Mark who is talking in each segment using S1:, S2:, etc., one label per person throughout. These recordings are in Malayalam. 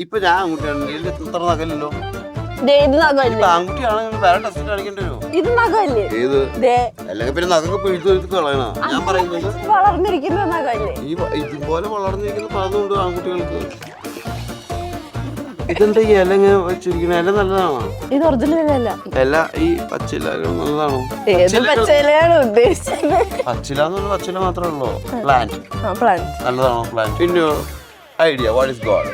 S1: ഇപ്പൊ ഞാൻ ആൺകുട്ടിയാണ് ഇത്ര നകലല്ലോ.
S2: ഇത് നഖമല്ലേ?
S1: ആൺകുട്ടിയാണെങ്കിൽ വേറെ ടെസ്റ്റ് കാണിക്കേണ്ടി വരുമോ?
S2: ഇത് നഖമല്ലേ?
S1: ഏത് അല്ലെങ്കിൽ പിന്നെ നഖമൊക്കെ പിഴുത്ത് എടുത്ത് കളയണ. ഞാൻ പറയുന്നത്
S2: വളർന്നിരിക്കുന്ന നഖമല്ലേ?
S1: ഈ ഇതുപോലെ വളർന്നിരിക്കുന്ന പലതുണ്ട് ആൺകുട്ടികൾക്ക്. ഇതെന്താ ഈ ഇല ഇങ്ങനെ വെച്ചിരിക്കുന്ന? ഇല നല്ലതാണോ?
S2: ഇത് ഒറിജിനൽ അല്ല.
S1: ഇല ഈ പച്ചിലകൾ നല്ലതാണോ?
S2: പച്ചിലയാണ് ഉദ്ദേശിച്ചത്.
S1: പച്ചില എന്ന് പറഞ്ഞാൽ പച്ചില മാത്രമേ ഉള്ളൂ. പ്ലാന്റ് നല്ലതാണോ? പ്ലാന്റ് പിന്നെ idea what is God?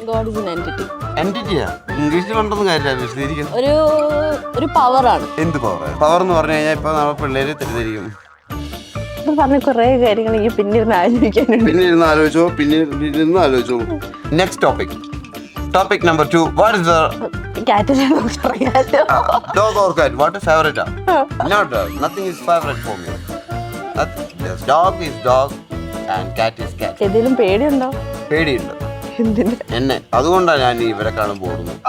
S2: God is an entity.
S1: എൻറ്റിറ്റിയാ? ഇംഗ്ലീഷിൽ കണ്ടൊന്നും കാര്യമില്ല, വിശദീകരിക്കുന്നു.
S2: ഒരു പവറാണ്.
S1: എന്ത് പവർ? പവർ എന്ന് പറഞ്ഞു കഴിഞ്ഞാൽ ഇപ്പൊ നമ്മൾ പിള്ളേര് തെറ്റിദ്ധരിക്കും.
S2: പറഞ്ഞ കുറെ കാര്യങ്ങൾ എനിക്ക് പിന്നിരുന്ന് ആലോചിക്കാനുണ്ട്.
S1: പിന്നിരുന്ന് ആലോചിച്ചോ, പിന്നിരുന്ന് ആലോചിച്ചോ. Next topic. Topic number 2. What is the dog or cat? What is favorite? Not nothing is favorite for me. Yes, dog is dog and cat is cat.
S2: ഏതെങ്കിലും പേടിയുണ്ടോ?
S1: പേടിയുണ്ട്.
S2: എന്തിന്?
S1: എന്നെ. അതുകൊണ്ടാണ് ഞാൻ ഇവരെ കാണുമ്പോൾ ഓടുന്നത്.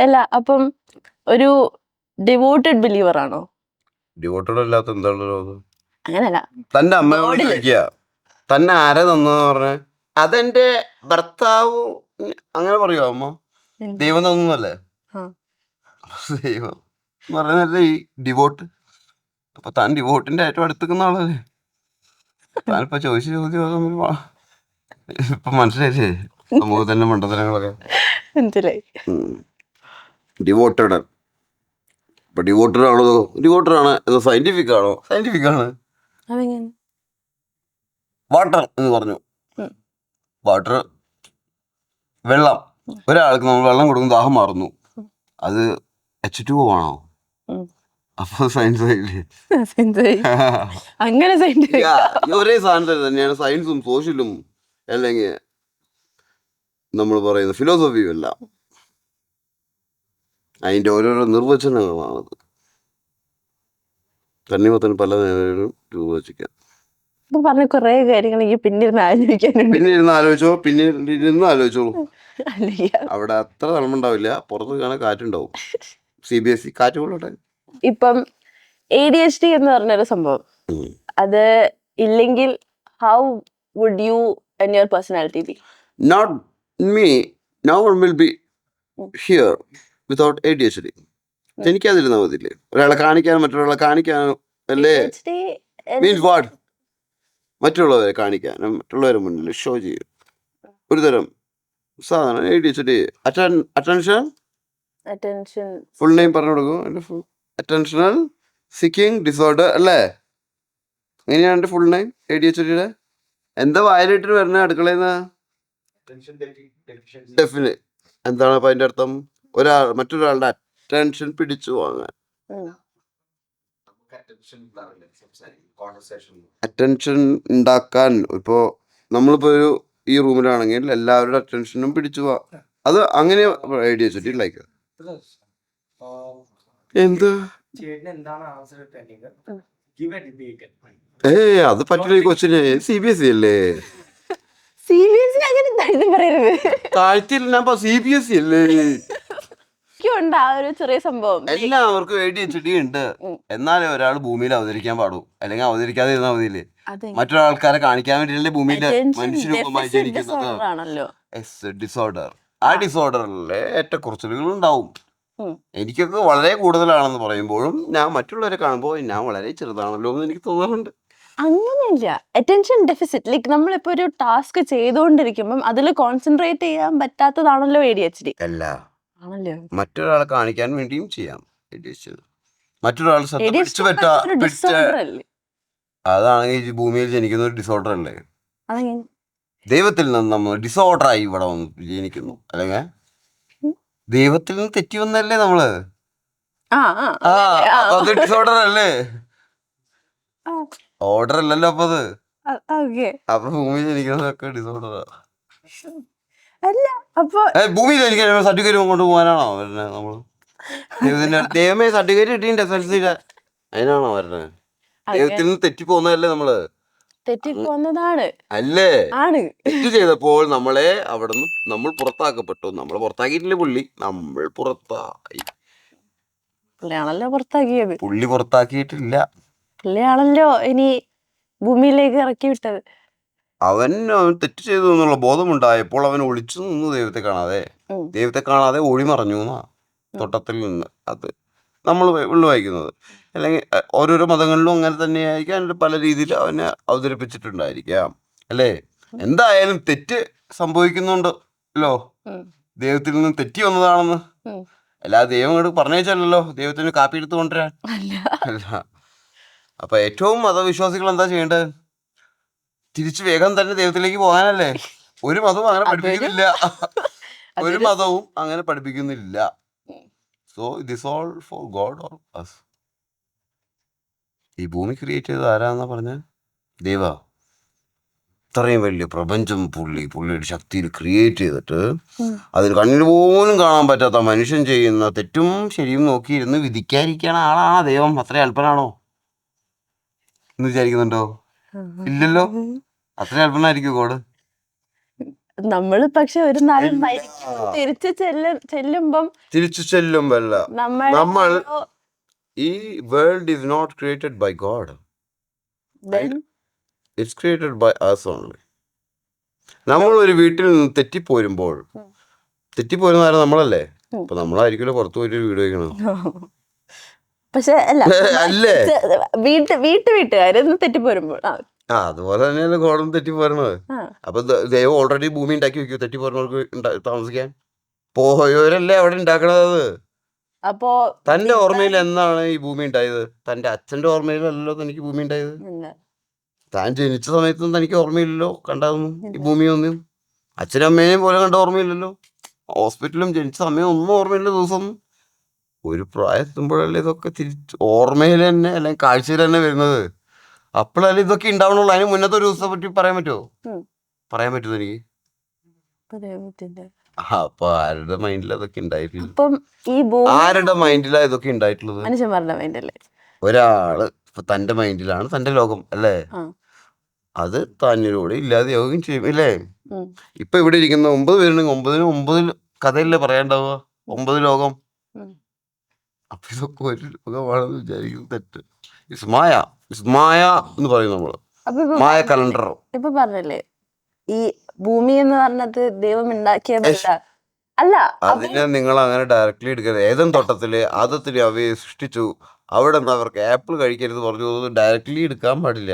S2: അല്ല, അപ്പം ഒരു ഡിവോട്ടഡ് ബിലീവർ ആണോ?
S1: ഡിവോട്ടഡ് അല്ലാത്ത എന്താണല്ലോ അത്?
S2: അങ്ങനല്ല.
S1: തന്റെ അമ്മയോട് ചോദിക്കുക, തന്നെ ആരെ തന്നെന്ന് പറഞ്ഞ അതെന്റെ ഭർത്താവ് അങ്ങനെ പറയുമോ അമ്മ? ദൈവം തന്നല്ലേ? ദൈവം എന്ന് പറയുന്നല്ലേ ഈ ഡിവോട്ട്. അപ്പൊ താൻ ഡിവോട്ടിന്റെ ഏറ്റവും അടുത്തുക്കുന്ന ആളല്ലേ? താനിപ്പോ ചോദിച്ച ചോദ്യം ഇപ്പൊ മനസ്സിലായില്ലേ സമൂഹത്തിന്റെ മണ്ടത്തരങ്ങളൊക്കെ?
S2: മനസ്സിലായി.
S1: ഡിവോട്ടഡ്. ഇപ്പൊ ഡിവോട്ടഡ് ആണോ? ഡിവോട്ടഡ് ആണ്. സയന്റിഫിക് ആണോ? സയന്റിഫിക് ആണ്. വാട്ടർ എന്ന് പറഞ്ഞു. വാട്ടർ, വെള്ളം. ഒരാൾക്ക് നമ്മൾ വെള്ളം കൊടുക്കും, ദാഹം മാറുന്നു. അത് H2O ആണോ? അപ്പൊ സയൻസ് ആയില്ലേ?
S2: അങ്ങനെ
S1: ഒരേ സാധനം തന്നെയാണ് സയൻസും സോഷ്യലും അല്ലെങ്കിൽ നമ്മൾ പറയുന്ന ഫിലോസഫിയും എല്ലാം. അതിന്റെ ഓരോരോ നിർവചനങ്ങളാണത്. തണ്ണിമത്തന് പല നേരം രൂപവച്ചിക്കാം.
S2: പറഞ്ഞ കുറെ കാര്യങ്ങൾ എനിക്ക് പിന്നിരുന്ന് ആലോചിക്കാനുണ്ട്.
S1: പിന്നിരുന്ന് ആലോചിച്ചോ, പിന്നിരുന്ന് ആലോചിച്ചോളൂ. അവിടെ അത്ര തണുപ്പുണ്ടാവില്ല, പുറത്ത് കാണാൻ കാറ്റുണ്ടാവും. CBSE കാറ്റ് കൊള്ളട്ടെ.
S2: ഇപ്പം ADHD എന്ന് പറഞ്ഞൊരു സംഭവം, അത് ഇല്ലെങ്കിൽ how would you and your personality be?
S1: Not me. No one will be here without ADHD. എനിക്കതിരുന്നാ മതില്ലേ? ഒരാളെ കാണിക്കാനും മറ്റൊരാളെ കാണിക്കാനും അല്ലേ? Means what? മറ്റുള്ളവരെ കാണിക്കാനും മറ്റുള്ളവരെ മുന്നിൽ ഷോ ചെയ്യും. ഒരു തരം സാധനം ADHD. അറ്റൻഷൻ ഫുൾ നെയിം പറഞ്ഞു കൊടുക്കും. അറ്റൻഷണൽ സീക്കിംഗ് ഡിസോർഡർ അല്ലേ? എങ്ങനെയാണ് എൻ്റെ ഫുൾ നെയിം ADHDയുടെ? എന്താ വായിലിട്ട് വരുന്ന അടുക്കളയിന്ന്? ഡെഫിനറ്റ്. എന്താണ് അപ്പൊ അതിന്റെ അർത്ഥം? മറ്റൊരാളുടെ അറ്റൻഷൻ പിടിച്ചു വാങ്ങാൻ. അറ്റൻഷൻ ഉണ്ടാക്കാൻ. ഇപ്പോ നമ്മളിപ്പോ ഈ റൂമിലാണെങ്കിൽ എല്ലാവരുടെ അറ്റൻഷനും പിടിച്ചു പോവാ. അത് അങ്ങനെ ADHD ലൈക്ക് എന്ത്? അത് പറ്റില്ല. ഈ കൊച്ചിന് CBSE അല്ലേ? താഴ്ത്തിയില്ല, CBSE അല്ലേ?
S2: ചെറിയ സംഭവം.
S1: എല്ലാവർക്കും ADHD ഉണ്ട്. എന്നാലേ ഒരാൾ ഭൂമിയിൽ അവതരിക്കാൻ പാടൂ, അല്ലെങ്കിൽ അവതരിക്കാതെ ഇരുന്നാൽ മതിയില്ലേ? മറ്റൊരാൾക്കാരെ കാണിക്കാൻ വേണ്ടിയല്ലേ ഭൂമിയിലെ മനുഷ്യരൂപമായി ജനിക്കുന്നത്. ഡിസോർഡർ. ആ ഡിസോർഡറിലെ ഏറ്റക്കുറച്ചിലുകൾ ഉണ്ടാവും. എനിക്കൊക്കെ വളരെ കൂടുതലാണെന്ന് പറയുമ്പോഴും ഞാൻ മറ്റുള്ളവരെ കാണുമ്പോൾ ഞാൻ വളരെ ചെറുതാണല്ലോ എന്ന് എനിക്ക് തോന്നാറുണ്ട്.
S2: അങ്ങനെയല്ല, അറ്റൻഷൻ ഡെഫിസിറ്റ്. ലൈക്ക് നമ്മളിപ്പോ ഒരു ടാസ്ക് ചെയ്തുകൊണ്ടിരിക്കുമ്പോൾ അതിൽ കോൺസെൻട്രേറ്റ് ചെയ്യാൻ പറ്റാത്തതാണല്ലോ ADHD.
S1: അല്ല, മറ്റൊരാളെ കാണിക്കാൻ വേണ്ടിയും ചെയ്യാം. മറ്റൊരാൾ അതാണെങ്കിൽ ഭൂമിയിൽ ജനിക്കുന്ന ഒരു ഡിസോർഡർ അല്ലേ? ദൈവത്തിൽ നിന്ന് നമ്മൾ ഡിസോർഡറായി ഇവിടെ വന്ന് ജനിക്കുന്നു, അല്ലെങ്കിൽ ദൈവത്തിൽ നിന്ന് തെറ്റി വന്നല്ലേ നമ്മള്? അത് ഡിസോർഡർ അല്ലേ? ഓർഡർ അല്ലല്ലോ അപ്പൊ അത്. അപ്പൊ ഭൂമിയിൽ ജനിക്കുന്നതൊക്കെ ഡിസോർഡറാ. ഭൂമിയിൽ എനിക്ക് സർട്ടിഫിക്കറ്റ് കൊണ്ട് പോകാനാണോ വരുന്നത് നമ്മള്? ദൈവമേ സർട്ടിഫിക്കറ്റ് കിട്ടിയിട്ടുണ്ട് SSLC. അതിനാണോ വരുന്നത്? ദൈവത്തിൽ നിന്ന് തെറ്റി പോകുന്നതല്ലേ നമ്മള്?
S2: തെറ്റിപ്പോന്നതാണ്.
S1: അല്ലേ?
S2: ആണ്.
S1: തെറ്റ് ചെയ്തപ്പോൾ നമ്മളെ അവിടുന്ന് നമ്മൾ പുറത്താക്കപ്പെട്ടു. നമ്മൾ പുറത്താക്കിയിട്ടില്ല, നമ്മൾ പുറത്തായി.
S2: പുള്ളിയാണല്ലോ പുറത്താക്കിയത്.
S1: പുള്ളി പുറത്താക്കിയിട്ടില്ല.
S2: പുള്ളിയാണല്ലോ ഇനി ഭൂമിയിലേക്ക് ഇറക്കി വിട്ടത്.
S1: അവൻ തെറ്റ് ചെയ്തു എന്നുള്ള ബോധമുണ്ടായപ്പോൾ അവൻ ഒളിച്ചു നിന്നു ദൈവത്തെ കാണാതെ. ദൈവത്തെ കാണാതെ ഒളിമറഞ്ഞു എന്നാ തോട്ടത്തിൽ നിന്ന്. അത് നമ്മൾ ഉള്ളു വായിക്കുന്നത്. അല്ലെങ്കിൽ ഓരോരോ മതങ്ങളിലും അങ്ങനെ തന്നെയായിരിക്കാം. അതിൻ്റെ പല രീതിയിൽ അവനെ അവതരിപ്പിച്ചിട്ടുണ്ടായിരിക്കാം, അല്ലേ? എന്തായാലും തെറ്റ് സംഭവിക്കുന്നുണ്ടല്ലോ. ദൈവത്തിൽ നിന്ന് തെറ്റി വന്നതാണെന്ന്. അല്ലാതെ ദൈവം ഇങ്ങോട്ട് പറഞ്ഞേച്ചല്ലോ ദൈവത്തിന് കാപ്പി എടുത്ത് കൊണ്ടുവരാൻ അല്ല. അപ്പൊ ഏറ്റവും മതവിശ്വാസികൾ എന്താ ചെയ്യേണ്ടത്? തിരിച്ച് വേഗം തന്നെ ദൈവത്തിലേക്ക് പോകാനല്ലേ. ഒരു മതവും അങ്ങനെ പഠിപ്പിക്കുന്നില്ല. ഒരു മതവും അങ്ങനെ പഠിപ്പിക്കുന്നില്ല. So this all for God or us. ഈ ഭൂമി ക്രിയേറ്റ് ചെയ്തത് ആരാന്നാ പറഞ്ഞ? ദൈവ. ഇത്രയും വലിയ പ്രപഞ്ചം പുള്ളിയുടെ ശക്തിയിൽ ക്രിയേറ്റ് ചെയ്തിട്ട് അതിൽ കണ്ണിന് പോലും കാണാൻ പറ്റാത്ത മനുഷ്യൻ ചെയ്യുന്ന തെറ്റും ശരിയും നോക്കിയിരുന്ന് വിധിക്കാതിരിക്കണ ആളാണോ ദൈവം? അത്ര അല്പനാണോ എന്ന് വിചാരിക്കുന്നുണ്ടോ? ഇല്ലല്ലോ. അത്ര അല്പനായിരിക്കും ഗോഡ്.
S2: നമ്മള് പക്ഷെ ഒരു നാൾ തിരിച്ചു ചെല്ലുമ്പല്ല
S1: നമ്മൾ ഈ world is not created by God. It's created by us only. നമ്മൾ ഒരു വീട്ടിൽ നിന്ന് തെറ്റിപ്പോരുമ്പോൾ തെറ്റിപ്പോരുന്ന ആരും നമ്മളല്ലേ. അപ്പൊ നമ്മളായിരിക്കുമല്ലോ പുറത്തു പോയിട്ട് വീട് വയ്ക്കണം.
S2: പക്ഷെ അല്ലേ വീട്ടുകാര് തെറ്റിപ്പോരുമ്പോൾ
S1: അതുപോലെ തന്നെയല്ലേ ഗോഡും തെറ്റിപ്പോരണത്. അപ്പൊ ദൈവം ഓൾറെഡി ഭൂമി ഉണ്ടാക്കി വെക്കൂ തെറ്റിപ്പോരണവർക്ക് താമസിക്കാൻ. പോയവരല്ലേ അവിടെ ഉണ്ടാക്കണത്.
S2: അപ്പോ
S1: തന്റെ ഓർമ്മയിൽ എന്നാണ് ഈ ഭൂമി ഉണ്ടായത്? തന്റെ അച്ഛന്റെ ഓർമ്മയിലല്ലോ തനിക്ക് ഭൂമി ഉണ്ടായത്. താൻ ജനിച്ച സമയത്തൊന്നും തനിക്ക് ഓർമ്മയില്ലല്ലോ കണ്ടതൊന്നും ഈ ഭൂമിയൊന്നും. അച്ഛനും അമ്മേനെയും പോലെ കണ്ട ഓർമ്മയില്ലല്ലോ. ഹോസ്പിറ്റലും ജനിച്ച സമയം ഒന്നും ഓർമ്മയില്ല, ദിവസം. ഒരു പ്രായത്തുമ്പോഴല്ലേ ഇതൊക്കെ തിരിച്ച് ഓർമ്മയിൽ തന്നെ അല്ലെങ്കിൽ കാഴ്ചയിൽ തന്നെ വരുന്നത്. അപ്പോഴല്ലേ ഇതൊക്കെ ഉണ്ടാവണുള്ളൂ. അതിന് മുന്നത്തെ ഒരു ദിവസത്തെ പറ്റി പറയാൻ പറ്റുമോ? പറയാൻ പറ്റുമോ എനിക്ക്? അപ്പൊ ആരുടെ മൈൻഡിൽ അതൊക്കെ ഉണ്ടായിട്ടില്ല? ആരുടെ മൈൻഡിലാ ഇതൊക്കെ ഉണ്ടായിട്ടുള്ളത്?
S2: മനുഷ്യന്മാരുടെ മൈൻഡല്ലേ.
S1: ഒരാള് ഇപ്പൊ തന്റെ മൈൻഡിലാണ് തന്റെ ലോകം, അല്ലേ? അത് തന്നിലൂടെ ഇല്ലാതെയാവുകയും ചെയ്യും, ഇല്ലേ? ഇപ്പൊ ഇവിടെ ഇരിക്കുന്ന 9 പേരുണ്ടെങ്കിൽ 9 കഥയല്ലേ പറയാണ്ടാവുക. 9 ലോകം. അപ്പൊ ഇതൊക്കെ ഒരു ലോകമാണെന്ന് വിചാരിക്കും തെറ്റ്. മായ എന്ന് പറയും നമ്മള്. മായ കലണ്ടർ.
S2: ഇപ്പൊ പറഞ്ഞല്ലേ ഈ ഭൂമി എന്ന് പറഞ്ഞത് ദൈവം ഉണ്ടാക്കിയതല്ല. അല്ല,
S1: അതിനെ നിങ്ങൾ അങ്ങനെ ഡയറക്ട്ലി എടുക്കരുത്. ഏതൻ തോട്ടത്തില് ആദത്തിനെ അവയെ സൃഷ്ടിച്ചു, അവിടെ നിന്ന് അവർക്ക് ആപ്പിൾ കഴിക്കരുത് പറഞ്ഞു. ഡയറക്ട്ലി എടുക്കാൻ പാടില്ല,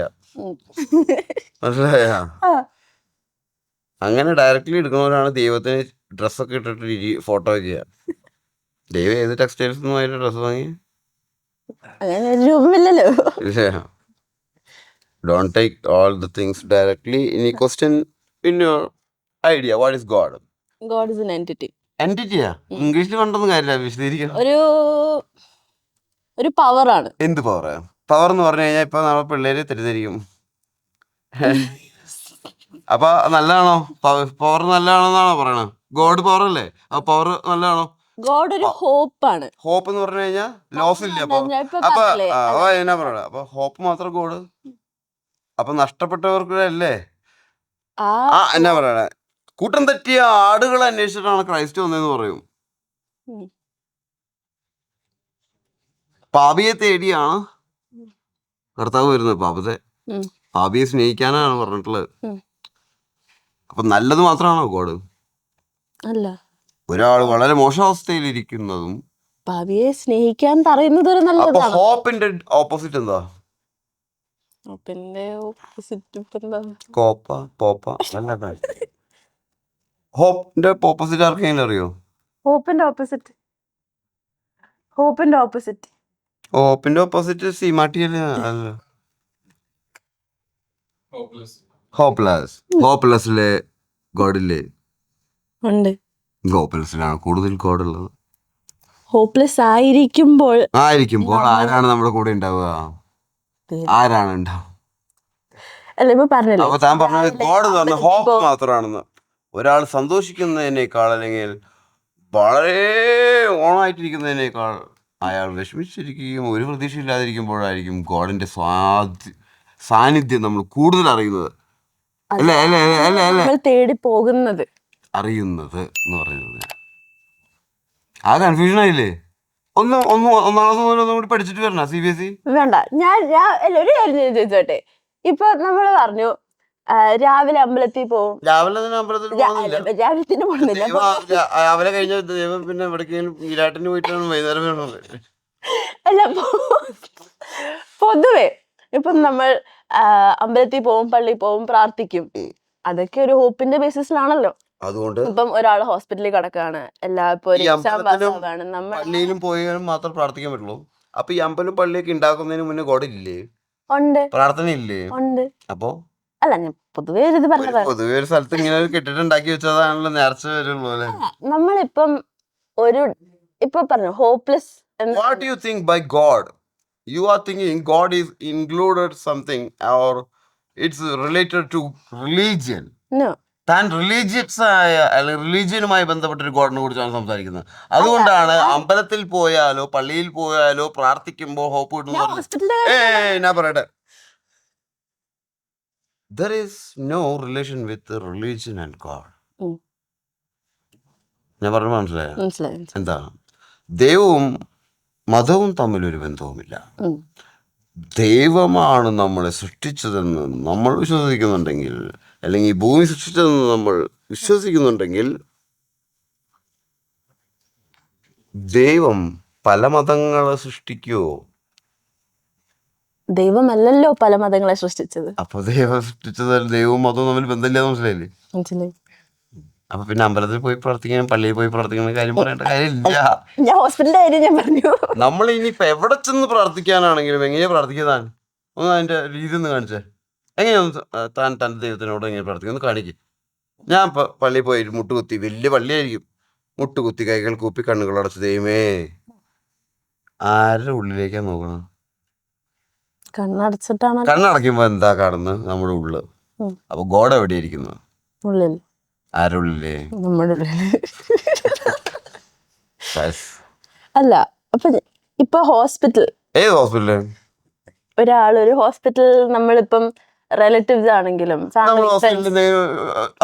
S1: മനസ്സിലായ? അങ്ങനെ ഡയറക്ട്ലി എടുക്കുന്നവരാണ് ദൈവത്തിന് ഡ്രസ്സൊക്കെ ഇട്ടിട്ട് ഫോട്ടോ ചെയ്യാ. ദൈവം ഏത് ടെക്സ്റ്റൈൽസ് ആയിട്ട് ഡ്രസ്സ് വാങ്ങി? Don't take all the things directly. Any question in your idea? What is God?
S2: God is an entity.
S1: Entity-യാ? ഇംഗ്ലീഷിൽ കണ്ടൊന്നും കാര്യമില്ല, വിശദീകരിക്കാം.
S2: ഒരു പവറാണ്.
S1: എന്ത് പവറാ? പവർ എന്ന് പറഞ്ഞു കഴിഞ്ഞാൽ ഇപ്പൊ നമ്മളെ പിള്ളേര് തെറ്റിദ്ധരിക്കും. അപ്പൊ നല്ലതാണോ? പവർ നല്ലതാണെന്നാണോ പറയണത്? ഗോഡ് പവർ അല്ലേ? ആ പവർ നല്ലതാണോ?
S2: ഗോഡ് ഒരു ഹോപ്പാണ്.
S1: ഹോപ്പ് എന്ന് പറഞ്ഞു കഴിഞ്ഞാൽ ലോസ് ഇല്ല. അപ്പൊ എന്നാ പറയണ? അപ്പൊ ഹോപ്പ് മാത്രം ഗോഡ്. അപ്പൊ നഷ്ടപ്പെട്ടവർക്ക് അല്ലേ? എന്നാ പറയണ? കൂട്ടം തെറ്റിയ ആടുകളെ അന്വേഷിച്ചിട്ടാണ് ക്രൈസ്റ്റ് വന്നതെന്ന് പറയും. പാപിയെ തേടിയാണ് കർത്താവ് വരുന്നത്. പാപിയെ സ്നേഹിക്കാനാണ് പറഞ്ഞിട്ടുള്ളത്. അപ്പൊ നല്ലത് മാത്രമാണോ ഗോഡ്?
S2: അല്ല.
S1: ഒരാൾ വളരെ മോശാവസ്ഥയിലിരിക്കുന്നതും
S2: പാപിയെ സ്നേഹിക്കാൻ പറയുന്നത് ഒരു നല്ലതാണ്.
S1: ഹോപ്പിന്റെ ഓപ്പോസിറ്റ് എന്താ? ഹോപ്പിന്റെ ഓപ്പോസിറ്റ് ആർക്കെങ്കിലും അറിയോ?
S2: ഹോപ്പിന്റെ
S1: ഓപ്പോസിറ്റ് സീമാട്ടിയല്ലേ? അല്ല, ഹോപ്പ്ലെസ്സിലെ ഗോഡില്ലേ?
S2: ഉണ്ട്.
S1: ഹോപ്പ്ലെസ്സിലാണ് കൂടുതൽ ഗോഡുള്ളത്.
S2: ഹോപ്പ്ലെസ് ആയിരിക്കുമ്പോൾ
S1: ആരാണ് നമ്മുടെ കൂടെ ഉണ്ടാവുക? ആരാണ് ഉണ്ടാവുക? അപ്പൊ താൻ പറഞ്ഞത് ഗോഡ് എന്ന് പറഞ്ഞ ഹോപ്പ് മാത്രമാണെന്ന്. ഒരാൾ സന്തോഷിക്കുന്നതിനേക്കാൾ അല്ലെങ്കിൽ വളരെ ഓണായിട്ടിരിക്കുന്നതിനേക്കാൾ അയാൾ വിഷമിച്ചിരിക്കുകയും ഒരു പ്രതീക്ഷയില്ലാതിരിക്കുമ്പോഴായിരിക്കും ഗോഡിന്റെ സാന്നിധ്യം നമ്മൾ കൂടുതൽ അറിയുന്നത്. അല്ലേ അല്ലേ അല്ലേ അല്ലേ അല്ലേ
S2: നമ്മൾ തേടി പോകുന്നത്.
S1: അറിയുന്നത് എന്ന് പറയുന്നത് ആ കൺഫ്യൂഷൻ ആയില്ലേ? ഒന്നാം ക്ലാസ് മുതൽ ഒന്നും കൂടി പഠിച്ചിട്ട് വരണ CBSE.
S2: വേണ്ട, ഞാൻ അല്ല, ഒരു കാര്യം ഞാൻ ചോദിച്ചോട്ടെ. ഇപ്പൊ നമ്മള് പറഞ്ഞു രാവിലെ അമ്പലത്തിൽ പോവും.
S1: രാവിലെ തന്നെ അമ്പലത്തിൽ പോകുന്നില്ല.
S2: രാവിലെ പോകുന്നില്ല.
S1: രാവിലെ കഴിഞ്ഞ ദൈവം പിന്നെ എവിടേക്കെങ്കിലും ഈരാട്ടിന് പോയിട്ടാണ് വൈകുന്നേരം വരുന്നത്.
S2: അല്ല, പൊതുവെ ഇപ്പം നമ്മൾ അമ്പലത്തിൽ പോവും, പള്ളിയിൽ പോവും, പ്രാർത്ഥിക്കും. അതൊക്കെ ഒരു ഹോപ്പിന്റെ ബേസിസിലാണല്ലോ.
S1: അതുകൊണ്ട്
S2: ഇപ്പം ഒരാള് ഹോസ്പിറ്റലിൽ കിടക്കാണ്,
S1: പള്ളിയിലും പോയാലും മാത്രം പ്രാർത്ഥിക്കാൻ പറ്റുള്ളൂ. അപ്പൊ ഈ അമ്പലം പള്ളിയൊക്കെ ഉണ്ടാക്കുന്നതിന് മുന്നേ ഗോഡില്ലേ?
S2: ഉണ്ട്,
S1: പ്രാർത്ഥന ഇല്ലേ?
S2: ഉണ്ട്.
S1: അപ്പൊ
S2: അല്ല, ഞാൻ പൊതുവേ ഇത് പറഞ്ഞതാണ്.
S1: പൊതുവെ ഒരു സ്ഥലത്ത് ഇങ്ങനെ ഒരു കെട്ടിട്ടുണ്ടാക്കി വെച്ചതാണല്ലോ നേർച്ച വരുള്ളൂ അല്ലെ.
S2: നമ്മളിപ്പം ഇപ്പൊ പറഞ്ഞു hopeless.
S1: What do you think by God? You are thinking God is included something or it's related to religion.
S2: No.
S1: താൻ റിലീജിയനുമായി ബന്ധപ്പെട്ടൊരു ഗോഡിനെ കുറിച്ചാണ് സംസാരിക്കുന്നത്. അതുകൊണ്ടാണ് അമ്പലത്തിൽ പോയാലോ പള്ളിയിൽ പോയാലോ പ്രാർത്ഥിക്കുമ്പോ ഹോപ്പ് കിട്ടുന്നു. ഞാൻ പറയട്ടെ, there is no relation with religion and God. ഞാൻ പറഞ്ഞ മനസ്സിലായോ? എന്താണ്? ദൈവവും മതവും തമ്മിലൊരു ബന്ധവുമില്ല. ദൈവമാണ് നമ്മളെ സൃഷ്ടിച്ചതെന്ന് നമ്മൾ വിശ്വസിക്കുന്നുണ്ടെങ്കിൽ, അല്ലെങ്കിൽ ഭൂമി സൃഷ്ടിച്ചതെന്ന് നമ്മൾ വിശ്വസിക്കുന്നുണ്ടെങ്കിൽ, ദൈവം പല മതങ്ങളെ സൃഷ്ടിക്കുവോ?
S2: ദൈവമല്ലല്ലോ പല മതങ്ങളെ സൃഷ്ടിച്ചത്.
S1: അപ്പൊ ദൈവം സൃഷ്ടിച്ചത് ദൈവവും മതവും തമ്മിൽ ബന്ധമില്ലാതെ മനസ്സിലായില്ലേ? അപ്പൊ പിന്നെ അമ്പലത്തിൽ പോയി പ്രാർത്ഥിക്കണം, പള്ളിയിൽ പോയി പ്രാർത്ഥിക്കുന്ന കാര്യം പറയേണ്ട കാര്യമില്ല.
S2: ഞാൻ ഹോസ്പിറ്റലിന്റെ കാര്യം ഞാൻ പറഞ്ഞു.
S1: നമ്മൾ ഇനിയിപ്പോ എവിടെ ചെന്ന് പ്രാർത്ഥിക്കാനാണെങ്കിലും എങ്ങനെയാ പ്രാർത്ഥിക്കാൻ? ഒന്ന് അതിന്റെ രീതി ഒന്ന് കാണിച്ചേ. എങ്ങനെയാന്ന് താൻ തൻ്റെ ദൈവത്തിനോട് എങ്ങനെ പ്രാർത്ഥിക്കുന്നു കാണിക്കും. ഞാൻ പള്ളിയിൽ പോയി മുട്ടുകുത്തി, വലിയ പള്ളിയായിരിക്കും, മുട്ടുകുത്തി കൈകൾ കൂപ്പി കണ്ണുകൾ അടച്ച്, ദൈവമേ, ആരുടെ ഉള്ളിലേക്കാ നോക്കണം?
S2: കണ്ണടച്ചിട്ടാണ്.
S1: കണ്ണടയ്ക്കുമ്പോ എന്താ കാണുന്നത്? നമ്മുടെ ഉള്ളു. അപ്പൊ ഗോഡ് എവിടെ ഇരിക്കുന്നു?
S2: ഉള്ളിൽ.
S1: ആരുടെ ഉള്ളില്?
S2: നമ്മുടെ ഉള്ളില്. അല്ല, അപ്പൊ ഇപ്പൊ ഹോസ്പിറ്റൽ,
S1: ഏത് ഹോസ്പിറ്റല്?
S2: ഒരു ഹോസ്പിറ്റൽ നമ്മളിപ്പം റിലേറ്റീവ്സ് ആണെങ്കിലും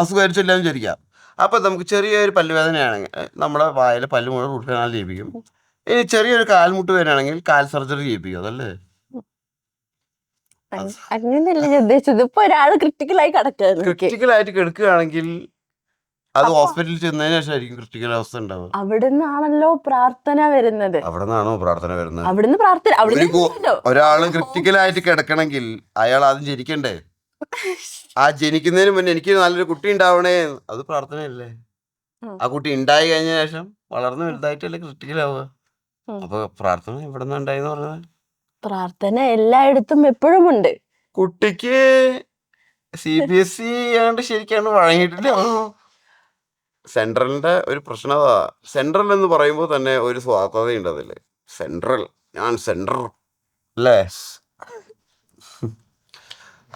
S1: അസുഖം വിചാരിക്കാം. അപ്പൊ നമുക്ക് ചെറിയൊരു പല്ലുവേദനയാണെങ്കിൽ നമ്മുടെ വായിലെ പല്ല് മുഴുവൻ റൂട്ട് കനാൽ ചെയ്യിപ്പിക്കും. ഇനി ചെറിയൊരു കാൽമുട്ട് വേദനയാണെങ്കിൽ കാൽ സർജറി ചെയ്യിപ്പിക്കും. അതല്ലേ?
S2: അങ്ങനെയല്ല ഞാൻ ഉദ്ദേശിച്ചത്. ഇപ്പൊ ഒരാള്
S1: ക്രിട്ടിക്കലായിട്ട് കിടക്കുകയാണെങ്കിൽ അത് ഹോസ്പിറ്റലിൽ ചെന്നതിന് ശേഷമായിരിക്കും ക്രിട്ടിക്കൽ അവസ്ഥ ഉണ്ടാവുക.
S2: അവിടുന്നാണല്ലോ പ്രാർത്ഥന വരുന്നത്.
S1: അവിടുന്നാണോ പ്രാർത്ഥന വരുന്നത്?
S2: അവിടുന്ന് പ്രാർത്ഥന.
S1: ഒരാള് ക്രിട്ടിക്കലായിട്ട് കിടക്കണമെങ്കിൽ അയാൾ ആദ്യം ജനിക്കണ്ടേ? ആ ജനിക്കുന്നതിന് മുന്നേ എനിക്ക് നല്ലൊരു കുട്ടി ഉണ്ടാവണേ, അത് പ്രാർത്ഥനയല്ലേ? ആ കുട്ടി ഉണ്ടായി കഴിഞ്ഞ ശേഷം വളർന്ന് വലുതായിട്ടല്ലേ ക്രിട്ടിക്കൽ ആവുക. അപ്പൊ പ്രാർത്ഥന ഇവിടെ നിന്ന് ഉണ്ടായിന്ന് പറഞ്ഞത്.
S2: പ്രാർത്ഥന എല്ലായിടത്തും എപ്പോഴും ഉണ്ട്.
S1: കുട്ടിക്ക് CBSE ആണ്ട് ശരിക്കാണ്ട് വഴങ്ങിയിട്ടില്ല. സെൻട്രലിന്റെ ഒരു പ്രശ്നം അതാ. സെൻട്രൽ എന്ന് പറയുമ്പോൾ തന്നെ ഒരു സ്വാർത്ഥതയുണ്ട് അതില്. സെൻട്രൽ, ഞാൻ സെൻട്രൽ അല്ലേ?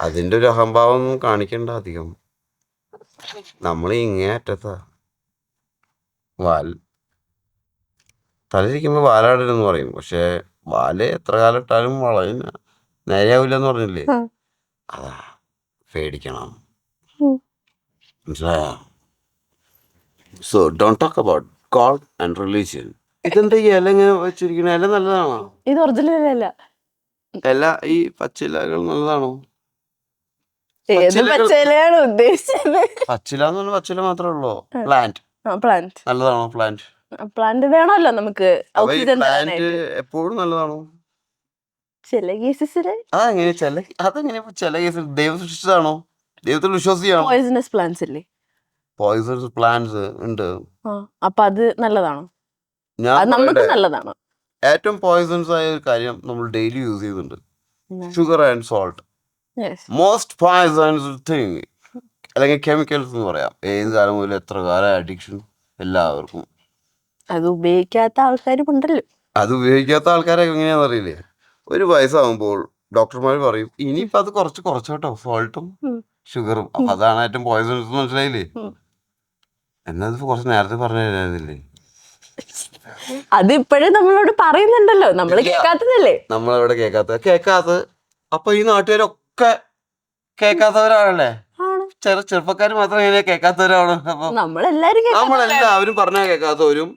S1: അതിന്റെ ഒരു അഹംഭാവം കാണിക്കണ്ട അധികം. നമ്മൾ ഇങ്ങേ അറ്റത്താ. തലയിരിക്കുമ്പോ വാലാടരുന്ന് പറയും, പക്ഷെ വാല് എത്ര കാലം ഇട്ടാലും വളയും നേരെയാവില്ലെന്ന് പറഞ്ഞില്ലേ? അതാ പേടിക്കണം. മനസ്സിലായോ? So don't talk about God and religion. ഇതെന്താ ഈ ഇല ഇങ്ങനെ വെച്ചിരിക്കണ? ഇല നല്ലതാണോ?
S2: ഇത് ഒറിജിനൽ അല്ല.
S1: ഇല, ഈ പച്ചിലകൾ നല്ലതാണോ?
S2: പച്ചിലയാണ് ഉദ്ദേശിച്ചത്.
S1: പച്ചില എന്ന് പറഞ്ഞാൽ പച്ചില മാത്രമേ ഉള്ളൂ. പ്ലാന്റ് നല്ലതാണോ? പ്ലാന്റ്
S2: വേണമല്ലോ നമുക്ക്.
S1: പ്ലാന്റ് എപ്പോഴും നല്ലതാണോ?
S2: ചില കേസസില്.
S1: അതെങ്ങനെ ചില കേസിൽ ദൈവം സൃഷ്ടിച്ചതാണോ? ദൈവത്തിൽ വിശ്വസിയാണോ?
S2: പോയിസണസ് പ്ലാന്റ്സ് ഇല്ലേ?
S1: പോയിസണസ് പ്ലാന്റ്സ് ഉണ്ട്.
S2: അപ്പൊ അത് നല്ലതാണോ? നല്ലതാണോ?
S1: ഏറ്റവും പോയിസണസ് ആയ ഒരു കാര്യം നമ്മൾ ഡെയിലി യൂസ് ചെയ്യുന്നുണ്ട്, sugar and salt. Most poisonous thing, അല്ലെങ്കിൽ കെമിക്കൽസ് എന്ന് പറയാം. ഏത് കാലം മുതൽ എത്ര കാലം അഡിക്ഷൻ എല്ലാവർക്കും.
S2: അത് ഉപയോഗിക്കാത്ത ആൾക്കാരും ഉണ്ടല്ലോ.
S1: അത് ഉപയോഗിക്കാത്ത ആൾക്കാരെ എങ്ങനെയാണെന്ന് അറിയില്ലേ? ഒരു വയസ്സാകുമ്പോൾ ഡോക്ടർമാർ പറയും ഇനിയിപ്പോൾ അത് കുറച്ചോട്ടോ സോൾട്ടും ഷുഗറും. അപ്പൊ അതാണ് ഏറ്റവും പോയിസണസ്. മനസ്സിലായില്ലേ? എന്നത് കുറച്ച് നേരത്തെ പറഞ്ഞു തരാനില്ലേ?
S2: അതിപ്പോഴും നമ്മളോട് പറയുന്നുണ്ടല്ലോ, നമ്മൾ കേൾക്കാത്തതല്ലേ?
S1: നമ്മളവിടെ കേൾക്കാത്ത. അപ്പൊ ഈ നാട്ടുകാരൊക്കെ ഒക്കെ കേൾക്കാത്തവരാണല്ലേ?
S2: ആണ്.
S1: ചെറുപ്പക്കാർ മാത്രം എങ്ങനെയാ കേൾക്കാത്തവരാണ്? അപ്പൊ
S2: നമ്മളെല്ലാരും
S1: നമ്മളെല്ലാവരും പറഞ്ഞാൽ കേൾക്കാത്തവരും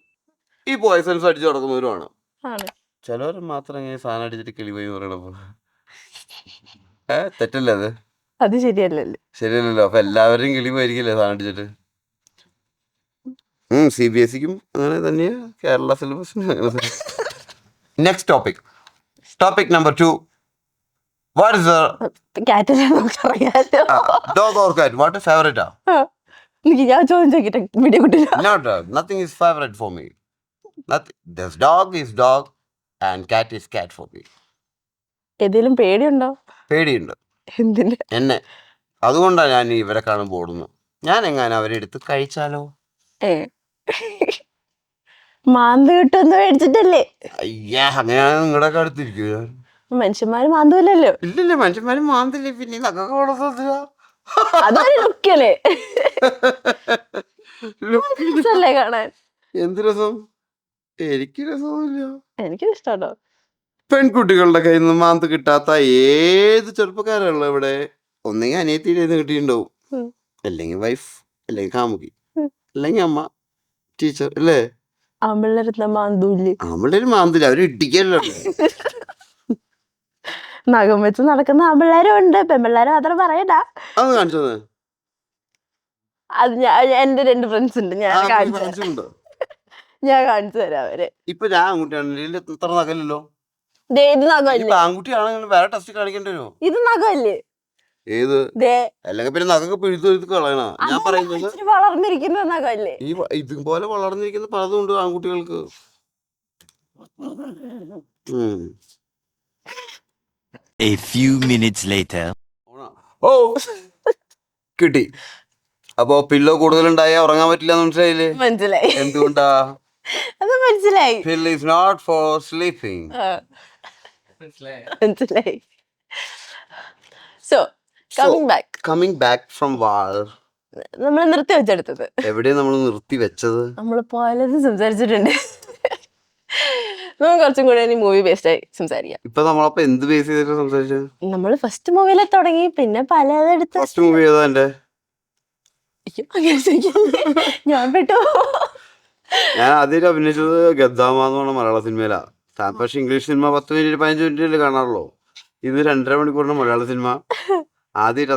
S1: ഈ പോയ്സൺസ് അടിച്ചു നടക്കുന്നവരുമാണ്.
S2: ആണ്.
S1: ചിലവർ മാത്രം ഇങ്ങനെ സാധനം അടിച്ചിട്ട് കിളിപോയി പറയണപ്പോ തെറ്റല്ലേ അത്?
S2: അത് ശരിയല്ലല്ലോ.
S1: ശരിയല്ലല്ലോ. അപ്പൊ എല്ലാവരും കിളിപോയിരിക്കില്ലേ സാധനം അടിച്ചിട്ട്? CBSEക്കും അങ്ങനെ തന്നെയാ, കേരള സിലബസിനും അങ്ങനെ. Next topic number 2. What is
S2: കാറ്റിനെ നമുക്കറിയാലോ.
S1: ഡോഗ് ഓർ കാറ്റ്? What is favourite?
S2: എനിക്ക് ഞാൻ ചോദ്യം ചോദിക്കട്ടെ, video കുട്ടില്ല.
S1: Nothing is favorite for me. This dog is dog and cat is cat for me.
S2: ഏതെങ്കിലും പേടിയുണ്ടോ?
S1: പേടിയുണ്ട്.
S2: എന്തിന്?
S1: എന്നെ. അതുകൊണ്ടാണ് ഞാൻ ഇവരെ കാണുമ്പോൾ ഓടുന്നത്. ഞാൻ എങ്ങനെ അവരെ എടുത്ത് കഴിച്ചാലോ?
S2: മാന്ത് കിട്ടുമെന്ന് മേടിച്ചിട്ടല്ലേ?
S1: അയ്യാ, അങ്ങനെയാണ് നിങ്ങളുടെ അടുത്തിരിക്കുക.
S2: മനുഷ്യന്മാര് മാന്തൂലല്ലോ.
S1: ഇല്ലല്ലേ, മനുഷ്യന്മാര് മാന്തില്ലേ, പിന്നെ നഖമൊക്കെ വളർത്തുക.
S2: അതൊരു ലുക്കല്ലേ? രസല്ലേ കാണാൻ?
S1: എന്ത് രസം? എനിക്ക് രസമില്ല.
S2: എനിക്കിത് ഇഷ്ടാട്ടോ.
S1: പെൺകുട്ടികളുടെ കയ്യിൽ നിന്ന് മാന്ത് കിട്ടാത്ത ഏത് ചെറുപ്പക്കാരുള്ള ഇവിടെ? ഒന്നെങ്കിൽ അനിയത്തിയുടെ കയ്യിൽ നിന്ന് കിട്ടിയിട്ടുണ്ടാവും, അല്ലെങ്കിൽ വൈഫ്, അല്ലെങ്കിൽ കാമുകി, അല്ലെങ്കിൽ അമ്മ, ടീച്ചർ, അല്ലേ?
S2: ആമ്പിള്ളേരുന്ന മാന്തൂല്.
S1: ആമ്പിള്ളേര് മാന്തില്ല, അവര് ഇടിക്കല്ലോ.
S2: നഖം വെച്ച് നടക്കുന്ന ആമ്പിള്ളേരും ഉണ്ട്, പെമ്പിള്ളേരെ മാത്രം പറയണ്ട.
S1: അത് കാണിച്ചത്
S2: അത് എന്റെ 2 ഫ്രണ്ട്സ് ഉണ്ട്, ഞാൻ കാണിച്ചു തരാം അവരെ.
S1: ഇപ്പൊ ഞാൻ ആൺകുട്ടിയാണ്, ഇത്ര നഖമില്ലല്ലോ.
S2: ഇത് നഖമല്ലേ?
S1: ആൺകുട്ടിയാണെങ്കിൽ വേറെ ടെസ്റ്റ് കാണിക്കേണ്ടി വരുമോ?
S2: ഇത് നഖമല്ലേ?
S1: ഏത്? അല്ലെങ്കിൽ പിന്നെ നഖമൊക്കെ പിഴുതെടുത്ത് കളയണ. ഞാൻ പറയുന്നത്
S2: വളർന്നിരിക്കുന്ന നഖമല്ലേ?
S1: ഈ ഇതുപോലെ വളർന്നിരിക്കുന്ന പലതും ഉണ്ട് ആൺകുട്ടികൾക്ക്.
S3: A few minutes later.
S1: ഓ, കിട്ടി. അപ്പൊ പില്ലോ കൂടുതലുണ്ടായ ഉറങ്ങാൻ പറ്റില്ല എന്ന് മനസ്സിലായില്ലേ?
S2: മനസ്സിലായി.
S1: എന്തുകൊണ്ടാ?
S2: അത് മനസ്സിലായി.
S1: Pill is not for sleeping.
S2: മനസ്സിലായി. So, coming back
S1: from war.
S2: നമ്മൾ നിർത്തി വെച്ചെടുത്തത്
S1: എവിടെയാണ് നമ്മൾ നിർത്തി വെച്ചത്?
S2: നമ്മൾ പലതും സംസാരിച്ചിട്ടുണ്ട്. നമുക്ക് കുറച്ചും കൂടെ മൂവി ബേസ്ഡ് ആയി സംസാരിക്കാം.
S1: ഇപ്പൊ നമ്മളപ്പോ എന്ത് ബേസ് ചെയ്തിട്ട് സംസാരിച്ചത്?
S2: നമ്മൾ ഫസ്റ്റ് മൂവിയിലെ തുടങ്ങി, പിന്നെ പലതെടുത്ത്.
S1: ഫസ്റ്റ് മൂവി ഏതാ എന്റെ?
S2: ഞാൻ പെട്ടു.
S1: ഞാൻ ആദ്യമായിട്ട് അഭിനയിച്ചത് ഗദ്ദാമ എന്ന് പറഞ്ഞ മലയാള സിനിമയിലാ. പക്ഷെ ഇംഗ്ലീഷ് സിനിമ 10 മിനിറ്റ് 15 മിനിറ്റിൽ കാണാറുള്ളൂ. ഇത് 2.5 മണിക്കൂറിന്റെ മലയാള സിനിമ. ആദ്യമായിട്ട്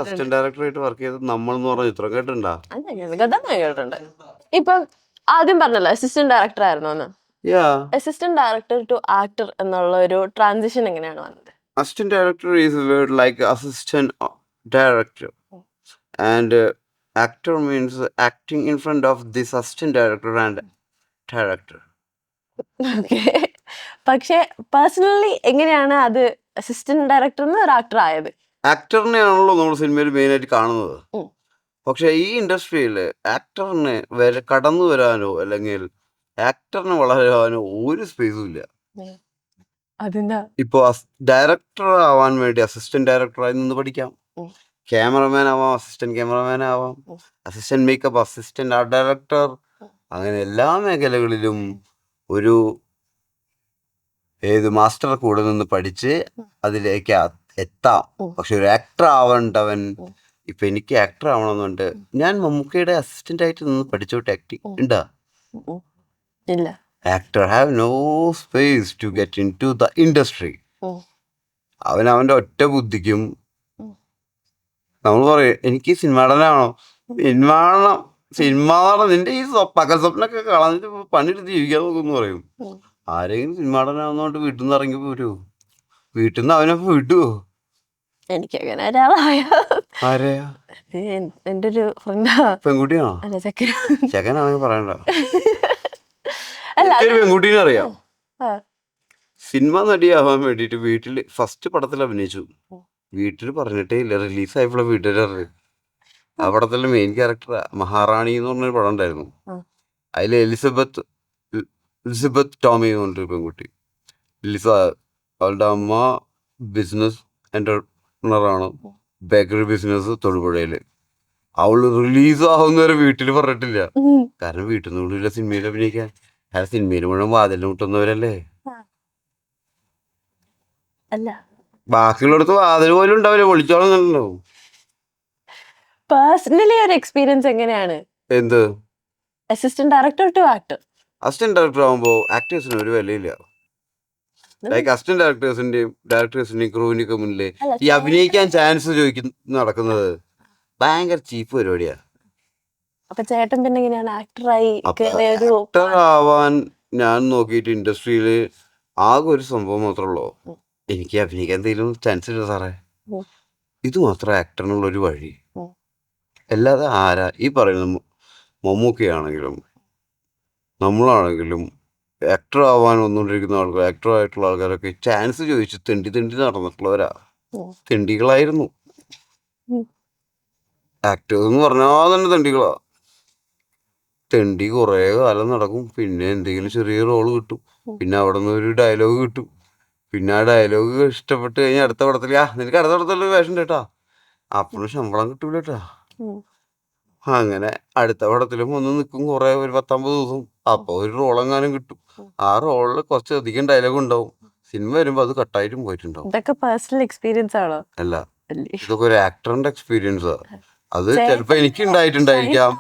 S1: അസിസ്റ്റന്റ് ഡയറക്ടറായിട്ട് വർക്ക് ചെയ്തത് നമ്മൾ എന്ന് പറഞ്ഞ ചിത്രം കേട്ടിട്ടുണ്ടോ?
S2: കേട്ടിട്ടുണ്ട്. ഇപ്പൊ ആദ്യം പറഞ്ഞല്ലോ അസിസ്റ്റന്റ് ഡയറക്ടർ ആയിരുന്നു. അസിസ്റ്റന്റ് ഡയറക്ടർ ടു ആക്ടർ എന്നുള്ള ഒരു ട്രാൻസിഷൻ എങ്ങനെയാണ് വന്നത്?
S1: Assistant director is word like assistant director and actor means acting in front of this assistant director and director.
S2: പക്ഷെ പേഴ്സണലി എങ്ങനെയാണ് അത് അസിസ്റ്റന്റ് ഡയറക്ടർ ഒരു ആക്ടർ ആയത്?
S1: ആക്ടറിനെയാണല്ലോ നമ്മൾ സിനിമയിൽ മെയിൻ ആയിട്ട് കാണുന്നത്. പക്ഷെ ഈ ഇൻഡസ്ട്രിയിൽ ആക്ടറിന് കടന്നു വരാനോ അല്ലെങ്കിൽ ആക്ടറിന് വളരാനോ ഒരു സ്പേസും ഇല്ല. ഇപ്പൊ ഡയറക്ടർ ആവാൻ വേണ്ടി അസിസ്റ്റന്റ് ഡയറക്ടറായി നിന്ന് പഠിക്കാം, ക്യാമറമാൻ ആവാം, അസിസ്റ്റന്റ് ക്യാമറമാൻ ആവാം, assistant makeup, assistant art director, അങ്ങനെ എല്ലാ മേഖലകളിലും ഒരു മാസ്റ്റർ കൂടെ നിന്ന് പഠിച്ച് അതിലേക്ക് എത്താം. പക്ഷെ ഒരു ആക്ടർ ആവേണ്ടവൻ, ഇപ്പൊ എനിക്ക് ആക്ടർ ആവണമെന്നുണ്ട്, ഞാൻ മമ്മൂക്കയുടെ അസിസ്റ്റന്റ് ആയിട്ട് നിന്ന് പഠിച്ചോട്ടെ ആക്ടിങ് ഉണ്ടാ?
S2: ഇല്ല.
S1: Actor have no space to get in to the industry. അവന്റെ ഒറ്റ ബുദ്ധിക്കും നമ്മൾ പറയും എനിക്ക് സിനിമ നടനാണോ, സിനിമ നടൻ, നിന്റെ ഈ പകൽ സ്വപ്നൊക്കെ കളഞ്ഞിട്ട് പണിയെടുത്ത് ജീവിക്കാൻ നോക്കുമെന്ന് പറയും. ആരെങ്കിലും സിനിമ നടനാവുന്നോണ്ട് വീട്ടിൽ നിന്ന് ഇറങ്ങി പോരൂ? വീട്ടിൽ നിന്ന് അവനൊക്കെ വിട്ടുവോ?
S2: എനിക്കങ്ങനെ ഒരാളായ
S1: ആരെയാ?
S2: എന്റെ ഒരു ഫ്രണ്ടാ.
S1: പെൺകുട്ടിയാണോ? ചെക്കനാണെങ്കിൽ പറയണ്ട.
S2: അല്ല,
S1: ഒരു പെൺകുട്ടീനെ അറിയാം. സിനിമ നടിയാവാൻ വേണ്ടിട്ട് വീട്ടില് ഫസ്റ്റ് പടത്തിൽ അഭിനയിച്ചു. വീട്ടിൽ പറഞ്ഞിട്ടേ ഇല്ല. റിലീസായപ്പോഴാണ് വീട്ടുകാർ അറിയും. ആ പടത്തിലെ മെയിൻ ക്യാരക്ടറാ മഹാറാണി എന്ന് പറഞ്ഞൊരു പടം ഉണ്ടായിരുന്നു. അതിൽ എലിസബത്ത് ടോമി എന്ന് പറഞ്ഞൊരു പെൺകുട്ടി. അവളുടെ അമ്മ ബിസിനസ് എന്റർപ്രണറാണ്, ബേക്കറി ബിസിനസ് തൊടുപുഴയില്. അവള് റിലീസ് ആവുന്നവരെ വീട്ടിൽ പറഞ്ഞിട്ടില്ല. കാരണം വീട്ടിൽ നിന്ന് ഉള്ളില്ല സിനിമയിൽ അഭിനയിക്കാൻ. സിനിമയിൽ മുഴുവൻ വാതിലിന് മുട്ടുന്നവരല്ലേ.
S2: അല്ല
S1: ബാക്കിയുള്ളടത്ത് വാതിൽ പോലും ഉണ്ടാവില്ല, പൊളിച്ചോളന്നല്ലോ.
S2: പേഴ്സണലി ഒരു എക്സ്പീരിയൻസ് എങ്ങനെയാണ്
S1: എന്ത്
S2: assistant director to actor?
S1: Assistant director ആകുമ്പോൾ ആക്ടേഴ്സിന് ഒരു വിലയില്ല. ലൈക്ക് അസിസ്റ്റന്റ് ഡയറക്ടേഴ്സിന്റെയും ക്രൂവിന്റെ ഒക്കെ മുന്നിൽ ഈ അഭിനയിക്കാൻ ചാൻസ് നടക്കുന്നത് ഭയങ്കര ചീപ്പ് പരിപാടിയാ.
S2: അപ്പൊ ചേട്ടൻ പിന്നെ എങ്ങനെയാണ് ആക്ടറായി
S1: ആക്ടർ ആവാൻ ഞാൻ നോക്കിയിട്ട് ഇൻഡസ്ട്രിയിൽ ആകെ ഒരു സംഭവം മാത്രമേ ഉള്ളൂ, എനിക്ക് അഭിനയിക്കാൻ എന്തെങ്കിലും ചാൻസ് ഇല്ല സാറേ, ഇത് മാത്രമേ ആക്ടറിനുള്ളൊരു വഴി. അല്ലാതെ ആരാ ഈ പറയുന്ന മമ്മൂക്കയാണെങ്കിലും നമ്മളാണെങ്കിലും ആക്ടർ ആവാൻ വന്നുകൊണ്ടിരിക്കുന്ന ആൾക്കാർ, ആക്ടറായിട്ടുള്ള ആൾക്കാരൊക്കെ ചാൻസ് ചോദിച്ച് തെണ്ടി നടന്നിട്ടുള്ളവരാ, തെണ്ടികളായിരുന്നു. ആക്ടേഴ്സ് എന്ന് പറഞ്ഞാൽ തന്നെ തെണ്ടികളാ. തെണ്ടി കുറേ കാലം നടക്കും, പിന്നെ എന്തെങ്കിലും ചെറിയ റോള് കിട്ടും, പിന്നെ അവിടെ നിന്ന് ഒരു ഡയലോഗ് കിട്ടും, പിന്നെ ആ ഡയലോഗ് ഇഷ്ടപ്പെട്ട് കഴിഞ്ഞാൽ അടുത്ത പടത്തിൽ നിനക്ക് അടുത്ത പടത്തിൽ വേഷം കേട്ടാ, അപ്പോഴും ശമ്പളം കിട്ടൂല കേട്ടാ. അങ്ങനെ അടുത്ത പടത്തിലും ഒന്ന് നിൽക്കും കുറേ, ഒരു 10-50 ദിവസം, അപ്പോൾ ഒരു റോളെങ്ങാനും കിട്ടും. ആ റോളിൽ കുറച്ചധികം ഡയലോഗ് ഉണ്ടാവും, സിനിമ വരുമ്പോൾ അത് കട്ടായിട്ടും പോയിട്ടുണ്ടാവും.
S2: ഇതൊക്കെ പേഴ്സണൽ എക്സ്പീരിയൻസ് ആണോ?
S1: അല്ല, ഇതൊക്കെ ഒരു ആക്ടറിന്റെ എക്സ്പീരിയൻസാ. അത് ചിലപ്പോൾ എനിക്ക് ഉണ്ടായിട്ടുണ്ടായിരിക്കാം,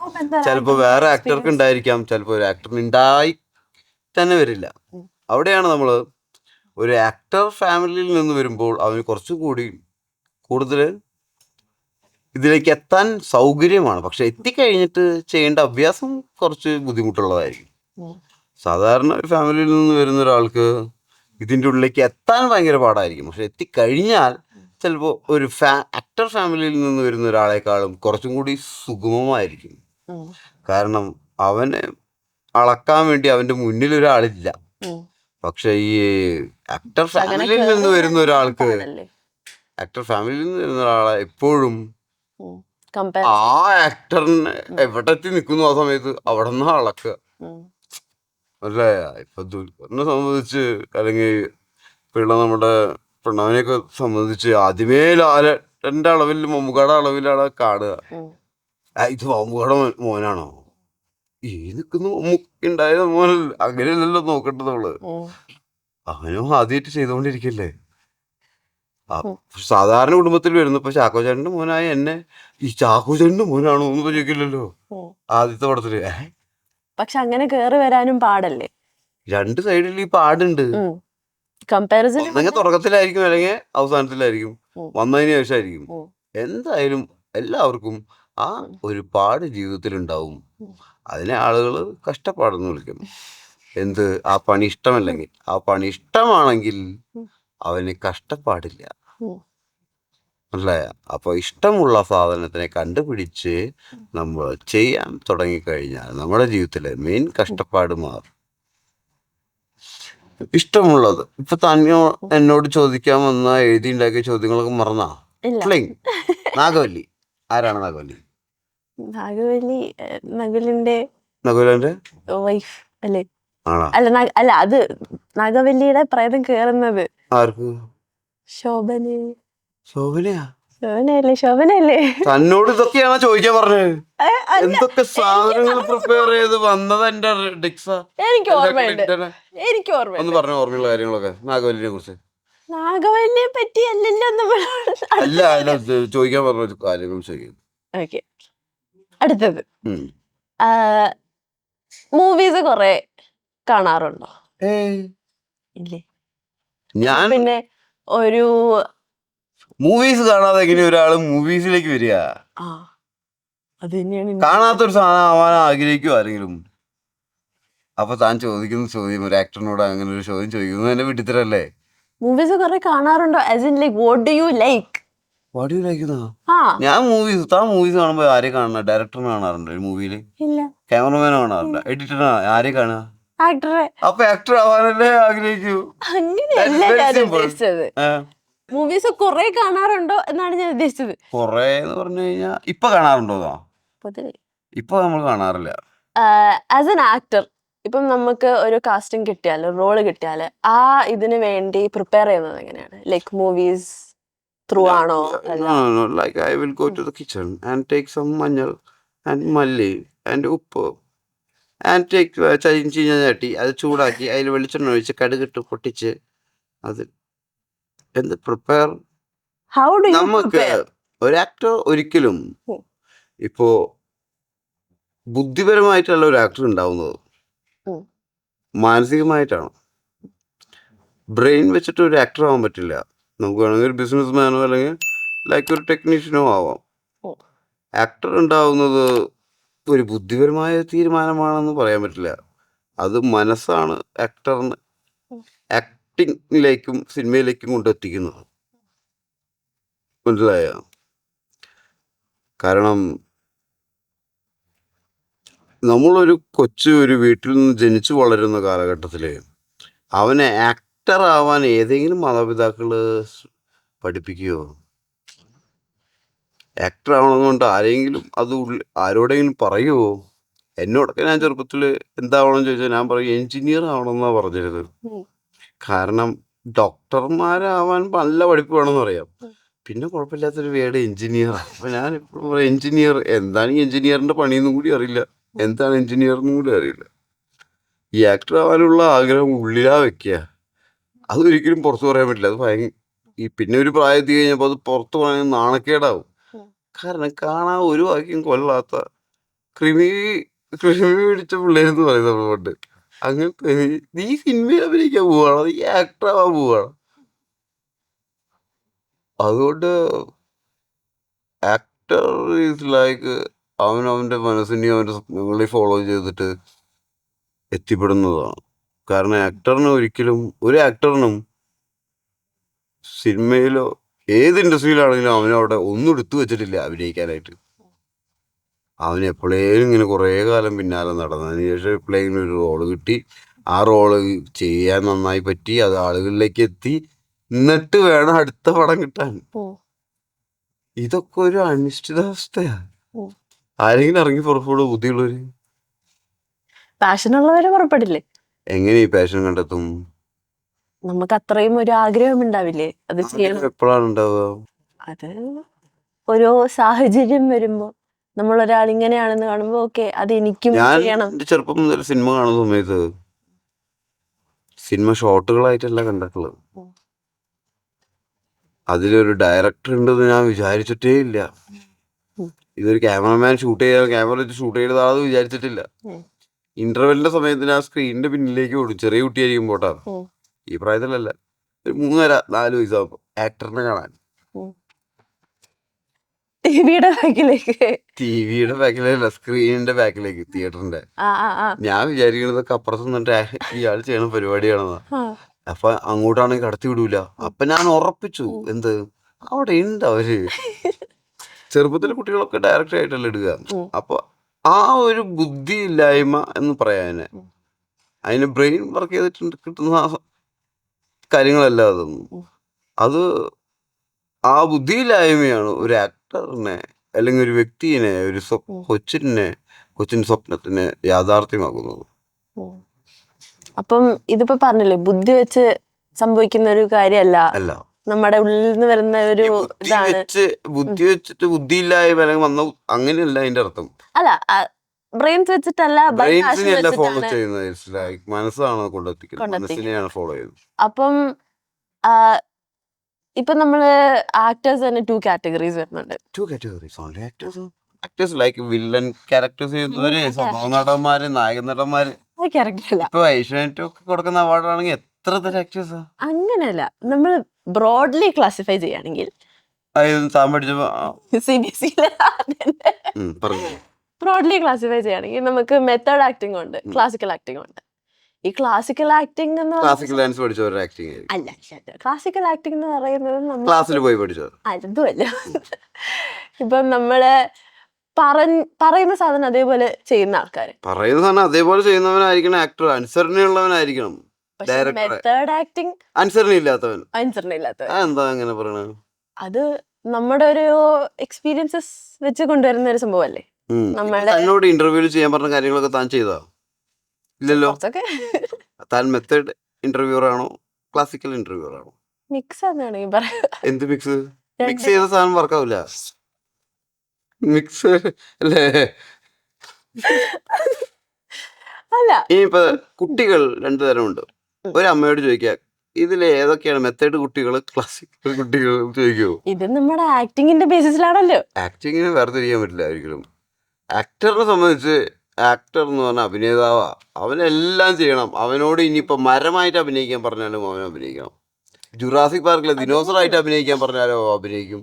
S1: ചിലപ്പോൾ വേറെ ആക്ടർക്ക് ഉണ്ടായിരിക്കാം, ചിലപ്പോൾ ഒരു ആക്ടറിന് ഉണ്ടായി തന്നെ വരില്ല. അവിടെയാണ് നമ്മൾ ഒരു ആക്ടർ ഫാമിലിയിൽ നിന്ന് വരുമ്പോൾ അവന് കുറച്ചുകൂടി കൂടുതൽ ഇതിലേക്ക് എത്താൻ സൗകര്യമാണ്. പക്ഷെ എത്തിക്കഴിഞ്ഞിട്ട് ചെയ്യേണ്ട അഭ്യാസം കുറച്ച് ബുദ്ധിമുട്ടുള്ളതായിരിക്കും. സാധാരണ ഒരു ഫാമിലിയിൽ നിന്ന് വരുന്ന ഒരാൾക്ക് ഇതിൻ്റെ ഉള്ളിലേക്ക് എത്താൻ ഭയങ്കര പാടായിരിക്കും. പക്ഷെ എത്തിക്കഴിഞ്ഞാൽ ചിലപ്പോൾ ഒരു ആക്ടർ ഫാമിലിയിൽ നിന്ന് വരുന്ന ഒരാളെക്കാളും കുറച്ചും കൂടി സുഗമമായിരിക്കും. കാരണം അവനെ അളക്കാൻ വേണ്ടി അവൻ്റെ മുന്നിൽ ഒരാളില്ല. പക്ഷെ ഈ ആക്ടർ ഫാമിലിയിൽ നിന്ന് വരുന്ന ഒരാൾക്ക്, ആക്ടർ ഫാമിലിയിൽ നിന്ന് വരുന്ന ഒരാളെ എപ്പോഴും ആ ആക്ടറിന് എവിടെ എത്തി നിൽക്കുന്നു ആ സമയത്ത് അവിടെ നിന്ന് അളക്കുക അല്ലേ. ഇപ്പൊ ദുൽഖറിനെ സംബന്ധിച്ച് അല്ലെങ്കിൽ പിള്ള നമ്മുടെ പ്രണവിനെയൊക്കെ സംബന്ധിച്ച് ആദ്യമേ ലാലേട്ടൻ്റെ അളവിൽ മമ്മൂക്കയുടെ അളവിലാണ് കാണുക. ഇത് മമ്മൂക്കയുടെ മോനാണോ, ഈ നിൽക്കുന്ന മമ്മൂക്ക ഉണ്ടായത് മോനല്ല, അങ്ങനെയല്ലല്ലോ നോക്കേണ്ടത് നമ്മള്. അവനും ആദ്യമായിട്ട് ചെയ്തുകൊണ്ടിരിക്കല്ലേ. സാധാരണ കുടുംബത്തിൽ വരുന്നു. ഇപ്പൊ ചാക്കോച്ചേട്ടന്റെ മോനായ എന്നെ ഈ ചാക്കോച്ചേട്ടന്റെ മോനാണോ എന്ന് ചോദിക്കില്ലല്ലോ ആദ്യത്തെ പടത്തില്.
S2: പക്ഷെ അങ്ങനെ കേറി വരാനും പാടല്ലേ,
S1: രണ്ട് സൈഡിൽ ഈ പാടുണ്ട്.
S2: കമ്പാരിസൺ
S1: ഒന്നെങ്കിൽ തുടക്കത്തിലായിരിക്കും അല്ലെങ്കിൽ അവസാനത്തിലായിരിക്കും, വന്നതിന് ശേഷമായിരിക്കും. എന്തായാലും എല്ലാവർക്കും ആ ഒരു പാട് ജീവിതത്തിൽ ഉണ്ടാവും. അതിനെ ആളുകൾ കഷ്ടപ്പാടെന്ന് വിളിക്കും. എന്ത്, ആ പണി ഇഷ്ടമല്ലെങ്കിൽ. ആ പണി ഇഷ്ടമാണെങ്കിൽ അവന് കഷ്ടപ്പാടില്ല, മനസ്സിലായ? അപ്പൊ ഇഷ്ടമുള്ള സാധനത്തിനെ കണ്ടുപിടിച്ച് നമ്മൾ ചെയ്യാൻ തുടങ്ങിക്കഴിഞ്ഞാൽ നമ്മുടെ ജീവിതത്തിലെ മെയിൻ കഷ്ടപ്പാട് മാറും. ഇഷ്ടമുള്ളത് ഇപ്പൊ തന്നെ എന്നോട് ചോദിക്കാൻ വന്ന എഴുതി ഉണ്ടാക്കിയ ചോദ്യങ്ങളൊക്കെ മറന്നാ? നാഗവല്ലി ആരാണ്? നാഗവല്ലി നകുലന്റെ
S2: വൈഫ് അല്ലേ? അല്ല അത് നാഗവല്ലിയുടെ പ്രേതം കേറുന്നത്
S1: ആർക്ക്?
S2: ശോഭനയാ?
S1: ശോഭനയല്ലേ? തന്നോട് ഇതൊക്കെയാണോ ചോദിക്കാൻ പറഞ്ഞത്? എന്തൊക്കെ സാധനങ്ങൾ പ്രിപ്പയർ ചെയ്ത് വന്നത് എന്റെ ഡിക്സ.
S2: എനിക്ക് ഓർമ്മയുണ്ട്.
S1: ഒന്ന് പറഞ്ഞ ഓർമ്മയുള്ള കാര്യങ്ങളൊക്കെ നാഗവല്ലിനെ കുറിച്ച്.
S2: നാഗവല്ലിയെ പറ്റി
S1: അല്ല ചോദിക്കാൻ പറഞ്ഞ കാര്യങ്ങൾ ചോദിക്കും.
S2: അടുത്തത്, മൂവീസ് കൊറേ കാണാറുണ്ടോ? ഇല്ലേ.
S1: ഞാൻ
S2: പിന്നെ ഒരു
S1: മൂവീസ് കാണാതെ എങ്ങനെ ഒരാള് മൂവീസിലേക്ക് വരിക? കാണാത്തൊരു സാധനം ആവാൻ ആഗ്രഹിക്കുമോ ആരെങ്കിലും? അപ്പൊ താൻ ചോദിക്കുന്ന ചോദ്യം ഒരു ആക്ടറിനോട് അങ്ങനെ ഒരു ചോദ്യം ചോദിക്കുന്നത് എന്നെ വിട്ടിത്തരല്ലേ?
S2: മൂവീസ് കുറെ കാണാറുണ്ടോ? What do you like? ഞാൻ
S1: താൻ മൂവീസ് കാണുമ്പോ ആരെ കാണുന്ന? ഡയറക്ടറിനെ കാണാറുണ്ട് ഒരു മൂവിയില്?
S2: ഇല്ല.
S1: ക്യാമറമാനെ കാണാറുണ്ട്? എഡിറ്ററിനെ? ആരെ കാണുക?
S2: ആക്ടറെ.
S1: അപ്പൊ ആക്ടർ ആവാനല്ലേ ആഗ്രഹിക്കൂ?
S2: അങ്ങനെയല്ല ഞാൻ ഉദ്ദേശിച്ചത്. മൂവീസ് കുറെ കാണാറുണ്ടോ എന്നാണ് ഞാൻ ഉദ്ദേശിച്ചത്.
S1: കൊറേ എന്ന് പറഞ്ഞു കഴിഞ്ഞാ ഇപ്പൊ കാണാറുണ്ടോന്നാ? ഇപ്പൊ നമ്മൾ കാണാറില്ല.
S2: ആസ് എൻ ആക്ടർ ഇപ്പം നമുക്ക് ഒരു കാസ്റ്റിംഗ് കിട്ടിയാല്, റോള് കിട്ടിയാല് ആ ഇതിന് വേണ്ടി പ്രിപ്പയർ ചെയ്യുന്നത് എങ്ങനെയാണ്? ലൈക്ക് മൂവീസ് ത്രൂ ആണോ?
S1: Like I will go to the kitchen and take some മഞ്ഞൾ and മല്ലി and ഉപ്പ് and take ചീഞ്ഞ ചട്ടി, അത് ചൂടാക്കി അതിൽ വെളിച്ചെണ്ണ ഒഴിച്ച് കടുകിട്ട് പൊട്ടിച്ച് അത് എന്ത് പ്രിപ്പയർ?
S2: ഹൗ ഡു യു
S1: നമുക്ക്
S2: പ്രിപ്പയർ?
S1: ഒരു ആക്ടർ ഒരിക്കലും
S2: ഉം.
S1: ഇപ്പോ ബുദ്ധിപരമായിട്ടല്ല ഒരു ആക്ടർ ഉണ്ടാവുന്നത്,
S2: ഉം.
S1: മാനസികമായിട്ടാണ്. ബ്രെയിൻ വെച്ചിട്ട് ഒരു ആക്ടർ ആവാൻ പറ്റില്ല. നമുക്ക് വേണമെങ്കിൽ ഒരു ബിസിനസ് മാനോ അല്ലെങ്കിൽ ലൈക്ക് ഒരു ടെക്നീഷ്യനോ ആവാം.
S2: ഉം.
S1: ആക്ടർ ഉണ്ടാവുന്നത് ഒരു ബുദ്ധിപരമായ തീരുമാനമാണെന്ന് പറയാൻ പറ്റില്ല. അത് മനസ്സാണ് ആക്ടറിന് ആക്ടിങ്ങിലേക്കും സിനിമയിലേക്കും കൊണ്ടെത്തിക്കുന്നത്. മനസ്സിലായ? കാരണം നമ്മളൊരു കൊച്ചു ഒരു വീട്ടിൽ നിന്ന് ജനിച്ചു വളരുന്ന കാലഘട്ടത്തിൽ അവനെ ആക്ടർ ആവാൻ ഏതെങ്കിലും മാതാപിതാക്കൾ പഠിപ്പിക്കുകയോ? ആക്ടർ ആവണമെന്നുകൊണ്ട് ആരെങ്കിലും അത് ആരോടെങ്കിലും പറയുമോ? എന്നോടൊക്കെ ഞാൻ ചെറുപ്പത്തിൽ എന്താവണമെന്ന് ചോദിച്ചാൽ ഞാൻ പറയും എഞ്ചിനീയർ ആവണമെന്നാണ് പറഞ്ഞിരുന്നത്.
S2: ഉം.
S1: കാരണം ഡോക്ടർമാരാവാൻ നല്ല പഠിപ്പ് വേണമെന്ന് അറിയാം. പിന്നെ കുഴപ്പമില്ലാത്തൊരു വേർഡ് എഞ്ചിനീയർ. അപ്പം ഞാൻ എപ്പോഴും പറയും എഞ്ചിനീയർ എന്താണ്, ഈ എഞ്ചിനീയറിൻ്റെ പണിയെന്നും കൂടി അറിയില്ല, എന്താണ് എഞ്ചിനീയറിനും കൂടി അറിയില്ല. ഈ ആക്ടർ ആവാനുള്ള ആഗ്രഹം ഉള്ളിലാ വെക്കുക, അതൊരിക്കലും പുറത്തു പറയാൻ പറ്റില്ല. അത് ഈ പിന്നെ ഒരു പ്രായത്തിൽ കഴിഞ്ഞപ്പോൾ അത് പുറത്തു പറയാൻ നാണക്കേടാവും. കാരണം കാണാൻ ഒരു വാക്യം കൊല്ലാത്ത കൃമി പിടിച്ച പിള്ളേരെന്ന് പറയും നമ്മൾ പണ്ട്. അങ്ങനത്തെ നീ സിനിമയിൽ അഭിനയിക്കാൻ പോവാണ്, നീ ആക്ടർ ആവാൻ പോവാണ്. അതുകൊണ്ട് ആക്ടർ ഈസ് ലൈക്ക് അവനവൻ്റെ മനസ്സിനെയും അവൻ്റെ സ്വപ്നങ്ങളെയും ഫോളോ ചെയ്തിട്ട് എത്തിപ്പെടുന്നതാണ്. കാരണം ആക്ടറിന് ഒരിക്കലും ഒരു ആക്ടറിനും സിനിമയിലോ ഏത് ഇൻഡസ്ട്രിയിലാണെങ്കിലും അവനവിടെ ഒന്നും എടുത്തു വെച്ചിട്ടില്ല അഭിനയിക്കാനായിട്ട്. അവന് എപ്പോഴേലും ഇങ്ങനെ കുറേ കാലം പിന്നാലെ നടന്നതിന് ശേഷം എപ്പോഴെങ്കിലും ഒരു റോള് കിട്ടി, ആ റോള് ചെയ്യാൻ നന്നായി പറ്റി, അത് ആളുകളിലേക്ക് എത്തി, എന്നിട്ട് വേണം അടുത്ത പടം കിട്ടാൻ. ഇതൊക്കെ ഒരു അനിശ്ചിതാവസ്ഥയാണ്. ആരെങ്കിലും ഇറങ്ങി പുറപ്പെടും ബുദ്ധിയുള്ളവര്?
S2: പാഷനുള്ളവര് പുറപ്പെടില്ലേ?
S1: എങ്ങനെ ഈ പാഷൻ കണ്ടെത്തും?
S2: നമുക്ക് അത്രയും ഒരു ആഗ്രഹം ഉണ്ടാവില്ലേ അത് ചെയ്യണം?
S1: എപ്പോഴാണ് ഉണ്ടാവുക?
S2: അത് ഓരോ സാഹചര്യം വരുമ്പോ നമ്മൾ ഒരാൾ ഇങ്ങനെയാണെന്ന് കാണുമ്പോ ഓക്കെ അത് എനിക്കും
S1: ഞാൻ
S2: ചെയ്യണം.
S1: എൻ്റെ ചെറുപ്പം മുതൽ സിനിമ കാണുന്ന സമയത്ത് സിനിമ ഷോട്ടുകളായിട്ടല്ല കണ്ടിട്ടുള്ളത്. അതിലൊരു ഡയറക്ടർ ഉണ്ടെന്ന് ഞാൻ വിചാരിച്ചിട്ടേ ഇല്ല. ഇതൊരു ക്യാമറമാൻ ക്യാമറ വെച്ച് ഷൂട്ട് ചെയ്തതാണെന്ന് വിചാരിച്ചിട്ടില്ല. ഇന്റർവെല്ലിന്റെ സമയത്ത് ഞാൻ സ്ക്രീനിന്റെ പിന്നിലേക്ക് ഓടും. ചെറിയ കുട്ടിയായിരിക്കും പോട്ടാ, ഈ പ്രായത്തിലല്ല, ഒരു 3.5-4 വയസ്സാകുമ്പോൾ ആക്ടറിനെ കാണാൻ
S2: ടിവിയുടെ
S1: ടിവിയുടെ ബാക്കിലല്ല, സ്ക്രീനിന്റെ ബാക്കിലേക്ക്, തിയേറ്ററിന്റെ. ഞാൻ വിചാരിക്കുന്നതൊക്കെ അപ്പുറത്ത് നിന്നിട്ട് ഇയാൾ ചെയ്യണ പരിപാടിയാണെന്നാ. അപ്പൊ അങ്ങോട്ടാണെങ്കിൽ കടത്തി വിടൂല. അപ്പൊ ഞാൻ ഉറപ്പിച്ചു എന്ത് അവിടെ ഉണ്ട് അവര്. ചെറുപ്പത്തിലെ കുട്ടികളൊക്കെ ഡയറക്റ്റ് ആയിട്ടല്ല ഇടുക. അപ്പൊ ആ ഒരു ബുദ്ധി ഇല്ലായ്മ എന്ന് പറയാന്, അതിന് ബ്രെയിൻ വർക്ക് ചെയ്തിട്ടുണ്ട് കിട്ടുന്ന കാര്യങ്ങളല്ല അതൊന്നും. അത് ആ ബുദ്ധിയില്ലായ്മയാണ് ഒരു ആക്ടറിനെ അല്ലെങ്കിൽ ഒരു വ്യക്തിനെ, ഒരു കൊച്ചിന്റെ സ്വപ്നത്തിനെ യാഥാർത്ഥ്യമാക്കുന്നത്.
S2: അപ്പം ഇതിപ്പോ പറഞ്ഞില്ലേ ബുദ്ധി വെച്ച് സംഭവിക്കുന്ന ഒരു കാര്യമല്ല,
S1: അല്ല,
S2: നമ്മുടെ ഉള്ളിൽ നിന്ന് വരുന്ന ഒരു ഇതാണ്.
S1: ബുദ്ധി വെച്ചിട്ട് ബുദ്ധിയില്ലായ്മ അല്ലെങ്കിൽ വന്ന അങ്ങനെയല്ല അതിന്റെ അർത്ഥം.
S2: അല്ല, ബ്രെയിൻസ് വെച്ചിട്ടല്ല,
S1: ബ്രെയിൻസിനെയല്ല ഫോളോ ചെയ്യുന്നത്, മനസ്സാണ് കൊണ്ടെത്തിക്കുന്നത്, മനസ്സിനെയാണ് ഫോളോ ചെയ്യുന്നത്.
S2: അപ്പം ഇപ്പൊ നമ്മള് ആക്ടേഴ്സ് തന്നെ 2 കാറ്റഗറീസ് വരുന്നുണ്ട്.
S1: 2 categories only actors like villain characters ചെയ്യുന്നവര്, സ്വഭാവ നടന്മാര്, നായക നടന്മാര്. ഇപ്പൊ ഏഷ്യാനെറ്റ് ഒക്കെ കൊടുക്കുന്ന അവാർഡാണെങ്കിൽ എത്ര തരം ആക്ടേഴ്സാ?
S2: അങ്ങനെയല്ല, നമ്മൾ ബ്രോഡ്ലി ക്ലാസിഫൈ ചെയ്യുകയാണെങ്കിൽ ബ്രോഡ്ലി ക്ലാസിഫൈ ചെയ്യുകയാണെങ്കിൽ നമുക്ക് മെത്തേഡ് ആക്ടിംഗ് ഉണ്ട്, ക്ലാസിക്കൽ ആക്ടിംഗ് ഉണ്ട്. ഈ ക്ലാസിക്കൽ ആക്ടിംഗ് എന്ന് അല്ല, ക്ലാസിക്കൽ ആക്ടിംഗ് എന്ന് പറയുന്നത്
S1: ക്ലാസ്സിൽ പോയി പഠിച്ചോ?
S2: അതുമല്ല. ഇപ്പം നമ്മള് പറയുന്ന സാധനം അതേപോലെ ചെയ്യുന്ന ആൾക്കാര്,
S1: പറയുന്ന സാധനം അതേപോലെ ചെയ്യുന്നവനായിരിക്കണം ആക്ടർ. അനുസരണയുള്ളവനായിരിക്കണം.
S2: മെത്തേഡ് ആക്ടിംഗ്
S1: അനുസരണയില്ലാത്തവൻ. എന്താ അങ്ങനെ പറയണത്?
S2: അത് നമ്മുടെ ഒരു എക്സ്പീരിയൻസസ് വെച്ച് കൊണ്ടുവരുന്ന ഒരു സംഭവല്ലേ.
S1: തന്നോട് ഇന്റർവ്യൂ ചെയ്യാൻ പറഞ്ഞ കാര്യങ്ങളൊക്കെ താൻ ചെയ്താ? ഇല്ലല്ലോ. താൻ മെത്തേഡ് ഇന്റർവ്യൂർ ആണോ ക്ലാസിക്കൽ ഇന്റർവ്യൂർ ആണോ?
S2: മിക്സ് ആണെന്ന് പറയാം.
S1: എന്ത് മിക്സ്? മിക്സ് ചെയ്ത സാധനം വർക്കാവില്ല. മിക്സ് അല്ലേ?
S2: അല്ല,
S1: ഇനിയിപ്പോ കുട്ടികൾ 2 തരമുണ്ട്. ഒരു അമ്മയോട് ചോദിക്കുക ഇതിലെ ഏതൊക്കെയാണ് മെത്തേഡ് കുട്ടികൾ ക്ലാസിക്കൽ കുട്ടികൾ ചോദിക്കുമോ?
S2: ഇത് നമ്മുടെ ആക്ടിങ്ങിന്റെ ബേസിസിലാണല്ലോ.
S1: ആക്ടിങ്ങിന് വേർതിരിക്കാൻ പറ്റില്ല ഒരിക്കലും. ആക്ടറിനെ സംബന്ധിച്ച് ആക്ടർ എന്ന് പറഞ്ഞാൽ അഭിനേതാവാ, അവനെല്ലാം ചെയ്യണം. അവനോട് ഇനിയിപ്പോൾ മരമായിട്ട് അഭിനയിക്കാൻ പറഞ്ഞാലും അവൻ അഭിനയിക്കണം. ജുറാസിക് പാർക്കിലെ ദിനോസറായിട്ട് അഭിനയിക്കാൻ പറഞ്ഞാലോ അഭിനയിക്കും.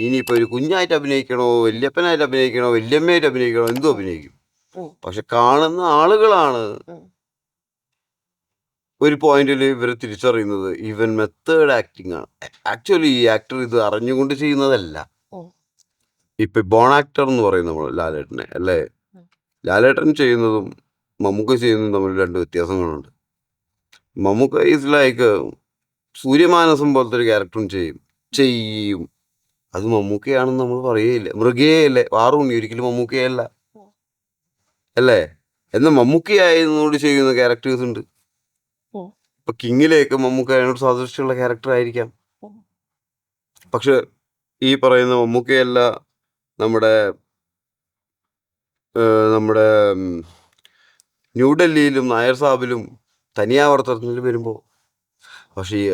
S1: ഇനിയിപ്പോൾ ഒരു കുഞ്ഞായിട്ട് അഭിനയിക്കണോ, വല്യപ്പനായിട്ട് അഭിനയിക്കണോ, വല്യമ്മയായിട്ട് അഭിനയിക്കണോ, എന്തും അഭിനയിക്കും. പക്ഷെ കാണുന്ന ആളുകളാണ് ഒരു പോയിന്റിൽ ഇവരെ തിരിച്ചറിയുന്നത് ഇവൻ മെത്തേഡ് ആക്ടിങ് ആണ്. ആക്ച്വലി ഈ ആക്ടർ ഇത് അറിഞ്ഞുകൊണ്ട് ചെയ്യുന്നതല്ല. ഇപ്പൊ ബോൺ ആക്ടർ എന്ന് പറയും നമ്മൾ ലാലേട്ടനെ, അല്ലേ? ലാലേട്ടൻ ചെയ്യുന്നതും മമ്മൂക്ക ചെയ്യുന്നതും തമ്മിൽ രണ്ട് വ്യത്യാസങ്ങളുണ്ട്. മമ്മൂക്ക ഈസ് ലൈക്ക് സൂര്യമാനസം പോലത്തെ ഒരു ക്യാരക്ടറും ചെയ്യും. അത് മമ്മൂക്കയാണെന്ന് നമ്മൾ പറയുകയില്ല. മൃഗയല്ലേ, വാറുണ്ണി ഒരിക്കലും മമ്മൂക്കയല്ല, അല്ലേ? എന്നാൽ മമ്മൂക്കയായതിനോട് ചെയ്യുന്ന ക്യാരക്ടേഴ്സ് ഉണ്ട്. ഇപ്പൊ കിങ്ങിലേക്ക് മമ്മൂക്ക അതിനോട് സാദൃശ്യമുള്ള ക്യാരക്ടർ ആയിരിക്കാം. പക്ഷെ ഈ പറയുന്ന മമ്മൂക്കയല്ല നമ്മുടെ നമ്മുടെ ന്യൂഡൽഹിയിലും നായർ സാബിലും തനിയാവർത്തനത്തിൽ വരുമ്പോൾ. പക്ഷേ ഈ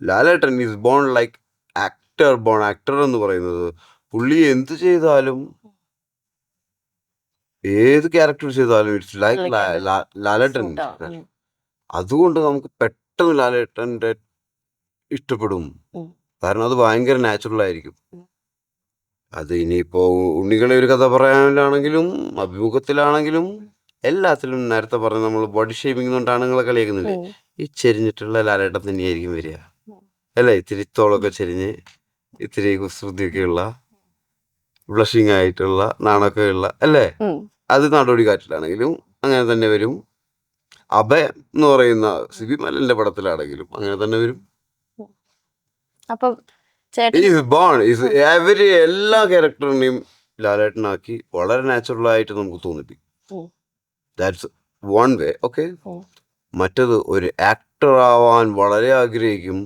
S1: Lalettan is born like actor. Born actor എന്ന് പറയുന്നത് പുള്ളി എന്ത് ചെയ്താലും ഏത് ക്യാരക്ടർ ചെയ്താലും ഇറ്റ്സ് ലൈക്ക് ലാലേട്ടൻ. അതുകൊണ്ട് നമുക്ക് പെട്ടെന്ന് ലാലേട്ടൻ്റെ ഇഷ്ടപ്പെടും. കാരണം അത് ഭയങ്കര നാച്ചുറൽ ആയിരിക്കും. അത് ഇനിയിപ്പോൾ ഉണ്ണികളെ ഒരു കഥ പറയാനാണെങ്കിലും അഭിമുഖത്തിലാണെങ്കിലും എല്ലാത്തിലും നേരത്തെ പറഞ്ഞ നമ്മൾ ബോഡി ഷേപ്പിംഗ് കൊണ്ട് ആണുങ്ങളെ കളിയാക്കുന്നില്ലേ, ഈ ചെരിഞ്ഞിട്ടുള്ള ലാലേട്ടൻ തന്നെയായിരിക്കും വരിക, അല്ലേ? ഇത്തിരി തോളൊക്കെ ചെരിഞ്ഞ് ഇത്തിരി കുസൃതിയൊക്കെയുള്ള ബ്ലഷിങ് ആയിട്ടുള്ള നാണൊക്കെ ഉള്ള, അല്ലേ? അത് നാടോടി കാറ്റിലാണെങ്കിലും അങ്ങനെ തന്നെ വരും. അഭയ എന്ന് പറയുന്ന സിബി മലന്റെ പടത്തിലാണെങ്കിലും അങ്ങനെ തന്നെ വരും.
S2: അപ്പം
S1: എല്ലാ ക്യാരക്ടറിനെയും ലാലേട്ടനാക്കി വളരെ നാച്ചുറൽ ആയിട്ട് നമുക്ക് തോന്നിപ്പിക്കും. That's one way. ഓക്കെ, മറ്റത് ഒരു ആക്ടർ ആവാൻ വളരെ ആഗ്രഹിക്കും.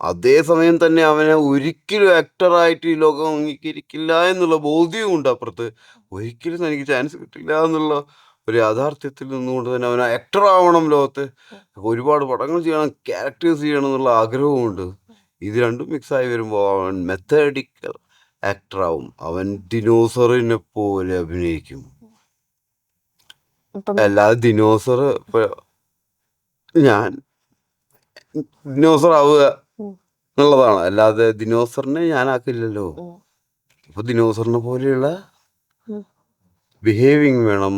S1: അതേസമയം തന്നെ അവനെ ഒരിക്കലും ആക്ടറായിട്ട് ഈ ലോകം അംഗീകരിക്കില്ല എന്നുള്ള ബോധ്യവും ഉണ്ട്. അപ്പുറത്ത് ഒരിക്കലും തനിക്ക് ചാൻസ് കിട്ടില്ല എന്നുള്ള ഒരു യാഥാർത്ഥ്യത്തിൽ നിന്നുകൊണ്ട് തന്നെ അവൻ ആക്ടർ ആവണം, ലോകത്ത് ഒരുപാട് പടങ്ങൾ ചെയ്യണം, ക്യാരക്ടേഴ്സ് ചെയ്യണം എന്നുള്ള ആഗ്രഹവുമുണ്ട്. ഇത് രണ്ടും മിക്സായി വരുമ്പോൾ അവൻ മെത്തേഡിക്കൽ ആക്ടറാവും. അവൻ ദിനോസറിനെ പോലെ അഭിനയിക്കും. അല്ലാതെ ദിനോസർ ഞാൻ ദിനോസർ ആവുക എന്നുള്ളതാണ്, അല്ലാതെ ദിനോസറിനെ ഞാനാക്കില്ലല്ലോ. അപ്പൊ ദിനോസറിനെ പോലെയുള്ള ബിഹേവിങ് വേണം,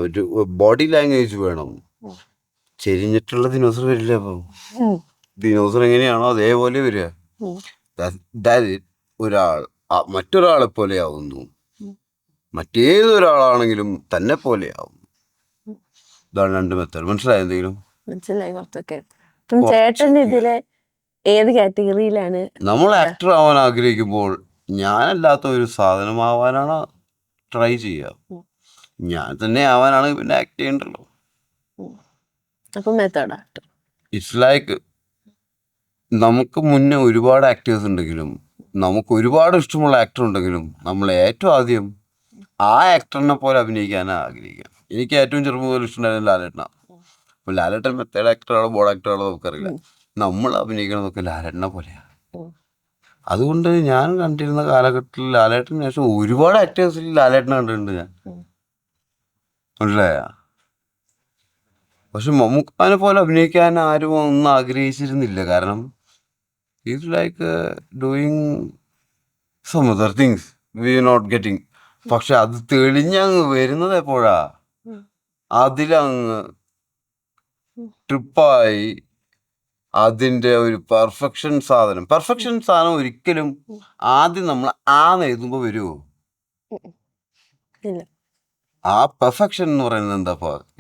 S1: ഒരു ബോഡി ലാംഗ്വേജ് വേണം. ചെരിഞ്ഞിട്ടുള്ള ദിനോസർ വരില്ല. അപ്പം ദിനോസർ എങ്ങനെയാണോ അതേപോലെ വരിക. ഒരാൾ മറ്റൊരാളെ പോലെ ആവുന്നു, മറ്റേതൊരാളാണെങ്കിലും തന്നെ പോലെ ആവും. ഇതാണ് രണ്ട് മെത്തേഡ്. മനസ്സിലായോ? എന്തെങ്കിലും
S2: മനസ്സിലായി കുറച്ചൊക്കെ. ചേട്ടൻ ഇതിലെ ഏത് കാറ്റഗറിയിലാണ്?
S1: നമ്മൾ ആക്ടർ ആവാൻ ആഗ്രഹിക്കുമ്പോൾ ഞാനല്ലാത്ത ഒരു സാധനമാവാനാണ് ട്രൈ ചെയ്യുക. ഞാൻ തന്നെ ആവാനാണ് പിന്നെ ആക്ട് ചെയ്യണ്ടല്ലോ.
S2: അപ്പൊ മെത്തേഡ് ആക്ടർ
S1: ഇറ്റ്സ് ലൈക്ക് നമുക്ക് മുന്നേ ഒരുപാട് ആക്ടേഴ്സ് ഉണ്ടെങ്കിലും നമുക്ക് ഒരുപാട് ഇഷ്ടമുള്ള ആക്ടർ ഉണ്ടെങ്കിലും നമ്മൾ ഏറ്റവും ആദ്യം ആ ആക്ടറിനെ പോലെ അഭിനയിക്കാനാണ് ആഗ്രഹിക്കുക. എനിക്ക് ഏറ്റവും ചെറുപ്പം മുതൽ ഇഷ്ടമുണ്ടായിരുന്ന ലാലേട്ടനാണ്. അപ്പോൾ ലാലേട്ടൻ മെത്തേഡ് ആക്ടറാണോ ബോർഡ് ആക്ടറാണോ നമുക്കറിയില്ല. നമ്മൾ അഭിനയിക്കണതൊക്കെ ലാലേട്ടനെ പോലെയാണ്. അതുകൊണ്ട് ഞാൻ കണ്ടിരുന്ന കാലഘട്ടത്തിൽ ലാലേട്ടന് ശേഷം ഒരുപാട് ആക്ടേഴ്സിൽ ലാലേട്ടനെ കണ്ടിട്ടുണ്ട് ഞാൻ. മനസ്സിലായ? പക്ഷെ മമ്മൂക്കാനെ പോലെ അഭിനയിക്കാൻ ആരും ഒന്നും ആഗ്രഹിച്ചിരുന്നില്ല. കാരണം is like doing some other things we not getting. പക്ഷെ അത് തെളിഞ്ഞങ്ങ് വരുന്നത് എപ്പോഴാ? അതിലങ്ങ് ട്രിപ്പായി അതിൻ്റെ ഒരു പെർഫെക്ഷൻ സാധനം ഒരിക്കലും ആദ്യം നമ്മൾ എഴുതുമ്പോൾ വരുമോ? ആ പെർഫെക്ഷൻ എന്ന് പറയുന്നത് എന്താ?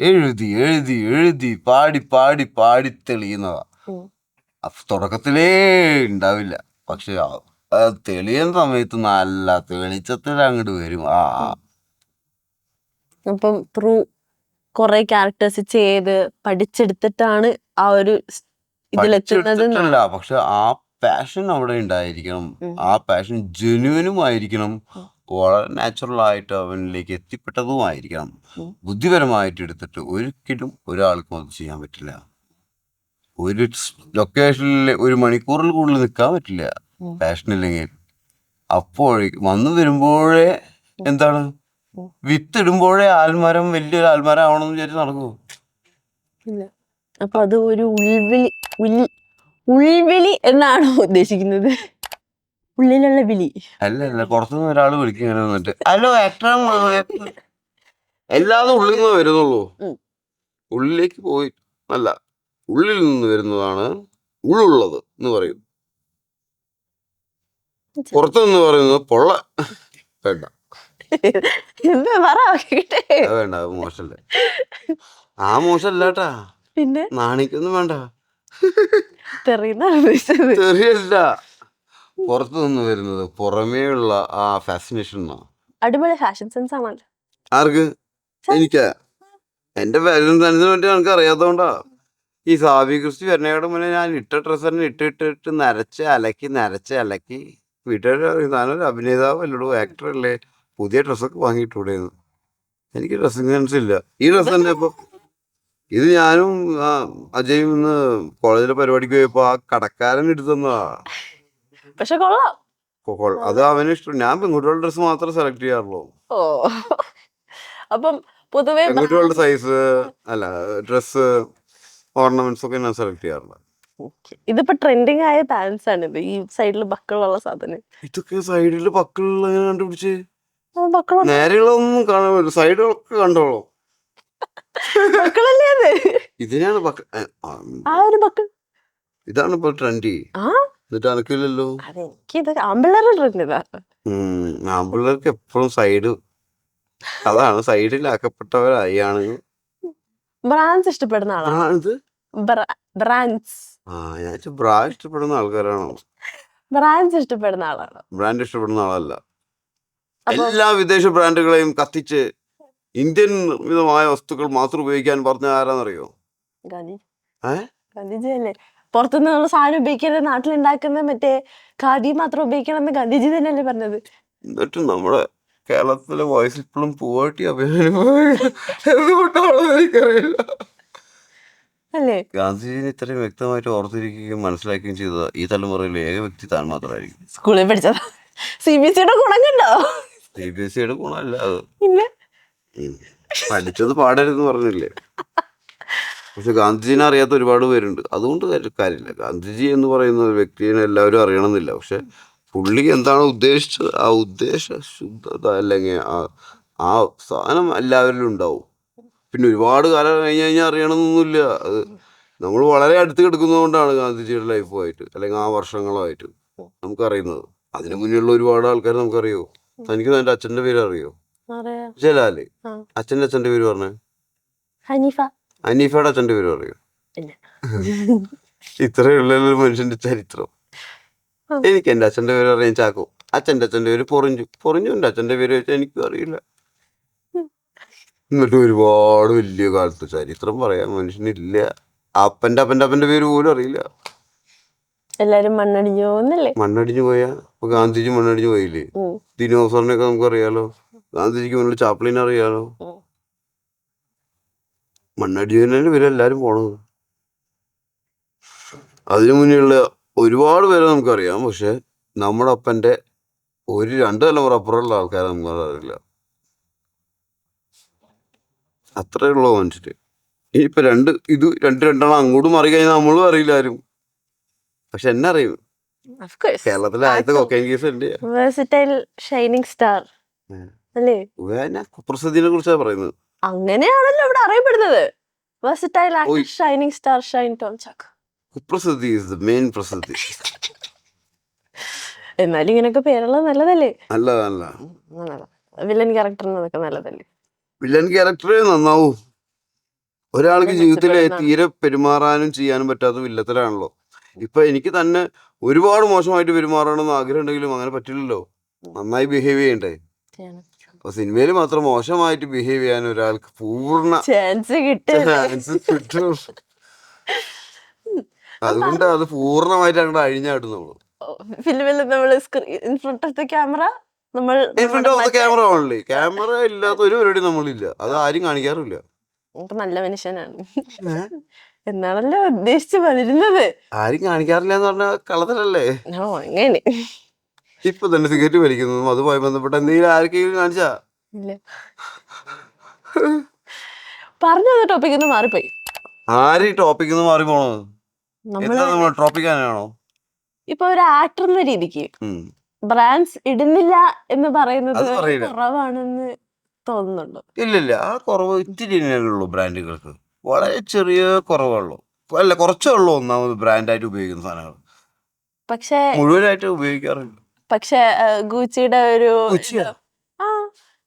S1: എഴുതി എഴുതി എഴുതി പാടി പാടി പാടി തെളിയുന്നതാ. തുടക്കത്തിലേ ഉണ്ടാവില്ല, പക്ഷെ തെളിയുന്ന സമയത്ത് നല്ല തെളിച്ചത്തിൽ അങ്ങോട്ട് വരും.
S2: അപ്പം ത്രൂ കുറെ ക്യാരക്ടേഴ്സ് ചെയ്ത് പഠിച്ചെടുത്തിട്ടാണ് ആ ഒരു ഇതിലെത്തുന്നത്.
S1: പക്ഷെ ആ പാഷൻ അവിടെ ഉണ്ടായിരിക്കണം. ആ പാഷൻ ജെന്യുവനുമായിരിക്കണം, വളരെ നാച്ചുറൽ ആയിട്ട് അവനിലേക്ക് എത്തിപ്പെട്ടതുമായിരിക്കണം. ബുദ്ധിപരമായിട്ട് എടുത്തിട്ട് ഒരിക്കലും ഒരാൾക്കും അത് ചെയ്യാൻ പറ്റില്ല. ഒരു ലൊക്കേഷനിൽ 1 മണിക്കൂറിൽ കൂടുതൽ നിൽക്കാൻ പറ്റില്ല പാഷൻ ഇല്ലെങ്കിൽ. അപ്പോഴേക്ക് വന്നു വരുമ്പോഴേ എന്താണ് വിത്തിടുമ്പോഴേ ആൽമരം വലിയൊരു ആൽമരം ആവണമെന്ന് വിചാരിച്ച് നടക്കുമോ?
S2: ഇല്ല. അപ്പൊ അത് ഒരു ഉൾവിളി എന്നാണോ ഉദ്ദേശിക്കുന്നത്? ഉള്ളിലുള്ള വിളി
S1: അല്ല പുറത്തുനിന്ന് ഒരാൾ വിളിക്കും ഇങ്ങനെ വന്നിട്ട് ഹലോ ആക്ടർ എല്ലാതും ഉള്ളിൽ നിന്ന് വരുന്നുള്ളൂ. ഉള്ളിലേക്ക് പോയി അല്ല, ഉള്ളിൽ നിന്ന് വരുന്നതാണ് ഉള്ളുള്ളത് എന്ന് പറയും. പുറത്തു നിന്ന് പറയുന്നത് പൊള്ള. വേണ്ട
S2: എന്താ പറ കേട്ടെ.
S1: അത് വേണ്ട, അത് മോശമല്ലേ. ആ മോശമല്ലാട്ടാ,
S2: പിന്നെ
S1: നാണിക്കൊന്നും വേണ്ട.
S2: തെറിയുന്നാണ് ഉദ്ദേശിച്ചത്.
S1: ചെറിയല്ല, പുറത്തു നിന്ന് വരുന്നത് പുറമേയുള്ള ആ ഫാസിനേഷൻ.
S2: അടിപൊളി ഫാഷൻ സെൻസ് ആണല്ലോ.
S1: ആർക്ക്? എനിക്കാ? എന്റെ ഫാഷൻ സെൻസിനെ പറ്റി എനിക്ക് അറിയാത്തതുകൊണ്ടാ. ഈ സാവി ക്രിസ്റ്റി വരുന്നേടെ മുന്നേ ഞാൻ ഇട്ട ഡ്രസ്സ് തന്നെ ഇട്ടിട്ട് നരച്ച് അലക്കി വീട്ടുകാർ ഞാനൊരു അഭിനേതാവ് അല്ലടോ, ആക്ടർ അല്ലേ, പുതിയ ഡ്രസ്സൊക്കെ വാങ്ങിയിട്ടൂടെയെന്ന്. എനിക്ക് ഡ്രസ്സിങ് സെൻസ് ഇല്ല. ഈ ഡ്രസ്സ് തന്നെ ഇപ്പൊ ഇത് ഞാനും അജയും ഇന്ന് കോളേജിലെ പരിപാടിക്ക് പോയപ്പോ ആ കടക്കാരൻ എടുത്തു തന്നതാ.
S2: പക്ഷെ കൊള്ളാം.
S1: അത് അവന് ഇഷ്ടം. ഞാൻ പെൺകുട്ടികളുടെ ഡ്രസ്സ് മാത്രമേ സെലക്ട് ചെയ്യാറുള്ളൂ.
S2: ഓ, അപ്പം പൊതുവെ
S1: പെൺകുട്ടികളുടെ സൈസ് അല്ല, ഡ്രസ്സ് ഓർണമെന്റ്സ് ഒക്കെ ഞാൻ സെലക്ട് ചെയ്യാറുണ്ട്.
S2: ഇതിപ്പോ ട്രെൻഡിങ് ആയ പാൻസ് ആണ് ഇത്. ഈ സൈഡിൽ ബക്കളുള്ള സാധനം.
S1: ഇതൊക്കെ സൈഡില് ബക്കിളുള്ള എങ്ങനെ കണ്ടുപിടിച്ച്?
S2: ബക്കള
S1: നേരെയുള്ളതൊന്നും കാണാൻ പറ്റില്ല, സൈഡുകളൊക്കെ കണ്ടോളൂ.
S2: ബക്കളല്ലേ അത്?
S1: ഇതിനാണ്
S2: ആ ഒരു ബക്കൾ.
S1: ഇതാണ് ഇപ്പൊ ട്രെൻഡി.
S2: ആ
S1: എന്നിട്ട് അനക്കില്ലല്ലോ.
S2: അതെനിക്ക് ആമ്പിള്ളേരുടെ ട്രെൻഡ് ഇതാ.
S1: ആമ്പിള്ളേർക്ക് എപ്പോഴും സൈഡ്, അതാണ് സൈഡിലാക്കപ്പെട്ടവരായി ആണുങ്ങൾ.
S2: ബ്രാൻഡ്സ് ഇഷ്ടപ്പെടുന്ന ആളാണ്.
S1: ഇത്
S2: ബ്രാൻഡ്സ്.
S1: ഞാൻ ബ്രാ ഇഷ്ടപ്പെടുന്ന ആൾക്കാരാണോ?
S2: ബ്രാൻഡ്സ് ഇഷ്ടപ്പെടുന്ന ആളാണ്.
S1: ബ്രാൻഡ് ഇഷ്ടപ്പെടുന്ന ആളല്ല. എല്ലാ വിദേശ ബ്രാൻഡുകളെയും കത്തിച്ച് ഇന്ത്യൻ നിർമ്മിതമായ വസ്തുക്കൾ മാത്രം ഉപയോഗിക്കാൻ പറഞ്ഞ ആരാന്നറിയോ?
S2: ഗാന്ധിജി അല്ലേ? പുറത്തുനിന്നുള്ള സാധനം ഉപയോഗിക്കരുത്, നാട്ടിലുണ്ടാക്കുന്ന മറ്റേ ഖാദി മാത്രം ഉപയോഗിക്കണം എന്ന് ഗാന്ധിജി തന്നെയല്ലേ പറഞ്ഞത്?
S1: എന്നിട്ട് നമ്മുടെ കേരളത്തിലെ വോയിസ് ഇപ്പോഴും പോവാട്ടി എന്തുകൊണ്ടാണോ എനിക്കറിയില്ല.
S2: അല്ലേ?
S1: ഗാന്ധിജിനെ ഇത്രയും വ്യക്തമായിട്ട് ഓർത്തിരിക്കുകയും മനസ്സിലാക്കുകയും ചെയ്തത് ഈ തലമുറയിലെ ഏക വ്യക്തി താൻ മാത്രമായിരിക്കും.
S2: സ്കൂളിൽ പഠിച്ചതാ. CBSE ഗുണം കണ്ടോ?
S1: CBSE ഗുണമല്ല അത്.
S2: ഇല്ല,
S1: പഠിച്ചത് പാടരുതെന്ന് പറഞ്ഞില്ലേ. പക്ഷെ ഗാന്ധിജിനെ അറിയാത്ത ഒരുപാട് പേരുണ്ട്. അതുകൊണ്ട് കാര്യമില്ല. ഗാന്ധിജി എന്ന് പറയുന്ന ഒരു വ്യക്തിനെ എല്ലാവരും അറിയണമെന്നില്ല. പക്ഷെ പുള്ളി എന്താണ് ഉദ്ദേശിച്ചത്, ആ ഉദ്ദേശ ശുദ്ധത അല്ലെങ്കിൽ ആ സാധനം എല്ലാവരിലും ഉണ്ടാവും. പിന്നെ ഒരുപാട് കാലം കഴിഞ്ഞ് അറിയണമെന്നൊന്നുമില്ല. അത് നമ്മൾ വളരെ അടുത്ത് കിടക്കുന്നതുകൊണ്ടാണ് ഗാന്ധിജിയുടെ ലൈഫുമായിട്ട് അല്ലെങ്കിൽ ആ വർഷങ്ങളുമായിട്ട് നമുക്കറിയുന്നത്. അതിനു മുന്നിലുള്ള ഒരുപാട് ആൾക്കാർ നമുക്കറിയോ? തനിക്ക് എൻ്റെ അച്ഛൻ്റെ പേര് അറിയോ? ജലാല്. അച്ഛൻ്റെ പേര് പറഞ്ഞേ. ഹനീഫയുടെ അച്ഛൻ്റെ പേര് പറയോ? ഇത്രയുള്ള മനുഷ്യന്റെ ചരിത്രം. എനിക്ക് എൻ്റെ അച്ഛൻ്റെ പേര് അറിയാൻ ചാക്കോ. അച്ഛൻ്റെ പേര് പൊറിഞ്ഞു എൻ്റെ അച്ഛൻ്റെ പേര് വെച്ചാൽ എനിക്കും അറിയില്ല. എന്നിട്ട് ഒരുപാട് വലിയ കാലത്ത് ചരിത്രം പറയാൻ മനുഷ്യനില്ല. അപ്പൻ്റെ പേര് പോലും അറിയില്ല.
S2: എല്ലാരും
S1: മണ്ണടിഞ്ഞു പോയാ. ഇപ്പൊ ഗാന്ധിജി മണ്ണടിഞ്ഞു പോയില്ലേ? ദിനോസറിനെയൊക്കെ നമുക്ക് അറിയാലോ. ഗാന്ധിജിക്ക് മുന്നിൽ ചാപ്ലിനെ അറിയാലോ. മണ്ണടിഞ്ഞതിന്റെ പേര് എല്ലാരും പോണത്. അതിനു മുന്നിലുള്ള ഒരുപാട് പേരെ നമുക്കറിയാം. പക്ഷെ നമ്മുടെ അപ്പൻ്റെ 1-2 തലമുറ അപ്പുറമുള്ള ആൾക്കാരെ നമുക്ക് അറിയില്ല. അത്രയുള്ളൂ മനുഷ്യര്. ഇനിയിപ്പോ രണ്ടെണ്ണം അങ്ങോട്ടും മാറി കഴിഞ്ഞാൽ നമ്മളും അറിയില്ല ആരും. പക്ഷെ എന്നെ അറിയും. കേരളത്തിലെ ആദ്യത്തെ കൊക്കൈൻ കേസ് ഉണ്ട്.
S2: ഷൈനിങ് സ്റ്റാർ അല്ലേ?
S1: ഞാൻ കുപ്രസിദ്ധിനെ കുറിച്ചാണ് പറയുന്നത്.
S2: അങ്ങനെയാണല്ലോ ഇവിടെ അറിയപ്പെടുന്നത്. Versatile actor, shining star Shine Tom Chacko.
S1: കുപ്രസിദ്ധി ഈസ് ദ മെയിൻ പ്രസിദ്ധി.
S2: എന്നാലും ഇങ്ങനെയൊക്കെ പേരുള്ളത് നല്ലതല്ലേ?
S1: നല്ല
S2: വില്ലൻ ക്യാരക്ടറിനൊക്കെ നല്ലതല്ലേ?
S1: വില്ലൻ ക്യാരക്ടറേ നന്നാവൂ. ഒരാൾക്ക് ജീവിതത്തിലെ തീരെ പെരുമാറാനും ചെയ്യാനും പറ്റാത്ത വില്ലത്തിലാണല്ലോ. ഇപ്പൊ എനിക്ക് തന്നെ ഒരുപാട് മോശമായിട്ട് പെരുമാറണമെന്ന് ആഗ്രഹം ഉണ്ടെങ്കിലും അങ്ങനെ പറ്റില്ലല്ലോ. നന്നായി ബിഹേവ് ചെയ്യണ്ടേ? അപ്പൊ സിനിമയിൽ മാത്രം മോശമായിട്ട് ബിഹേവ് ചെയ്യാൻ ഒരാൾക്ക് പൂർണ്ണ
S2: ചാൻസ്
S1: കിട്ടും. അതുകൊണ്ട് അത് പൂർണ്ണമായിട്ട് അങ്ങോട്ട് അഴിഞ്ഞാടുന്നുള്ളൂ.
S2: ഫിലിമിൽ നമ്മൾ in front of the camera
S1: only. Camera ഇല്ലാത്ത ഒരു പരിപാടി നമ്മളില്ല. അത് ആരും കാണിക്കാറില്ല.
S2: നല്ല മനുഷ്യനാണ്. എന്നാണല്ലോ ഉദ്ദേശിച്ച് വരുന്നത്.
S1: ആരും കാണിക്കാറില്ല എന്ന് പറഞ്ഞാൽ കളതലല്ലേ.
S2: അങ്ങനെ
S1: ഇപ്പൊ തന്നെ സിഗരറ്റ് വലിക്കുന്നതും അതുമായി ബന്ധപ്പെട്ട എന്തെങ്കിലും ആർക്കെങ്കിലും കാണിച്ചാ?
S2: ഇല്ല. പറഞ്ഞു വന്ന ടോപ്പിക് ഒന്ന് മാറിപ്പോയി.
S1: ആര് ഈ ടോപ്പിക് മാറി പോണത്?
S2: നമ്മള്
S1: ട്രോപ്പിക്കാനാണോ?
S2: ഇപ്പൊ ഒരു ആക്ടർ എന്ന രീതിക്ക് ബ്രാൻഡ്സ് ഇടുന്നില്ല എന്ന് പറയുന്നത് കുറവാണെന്ന് തോന്നുന്നുണ്ടോ?
S1: ഇല്ലില്ല, ആ കുറവ് ഇത്തിരി ഉള്ളൂ. ബ്രാൻഡുകൾക്ക് വളരെ ചെറിയ കുറവുള്ളൂ. അല്ല, കുറച്ചേ ഉള്ളൂ ഒന്നാമത് ബ്രാൻഡായിട്ട് ഉപയോഗിക്കുന്ന സാധനങ്ങൾ.
S2: പക്ഷെ
S1: മുഴുവനായിട്ട് ഉപയോഗിക്കാറില്ല.
S2: പക്ഷെ ഗൂച്ചിയുടെ ഒരു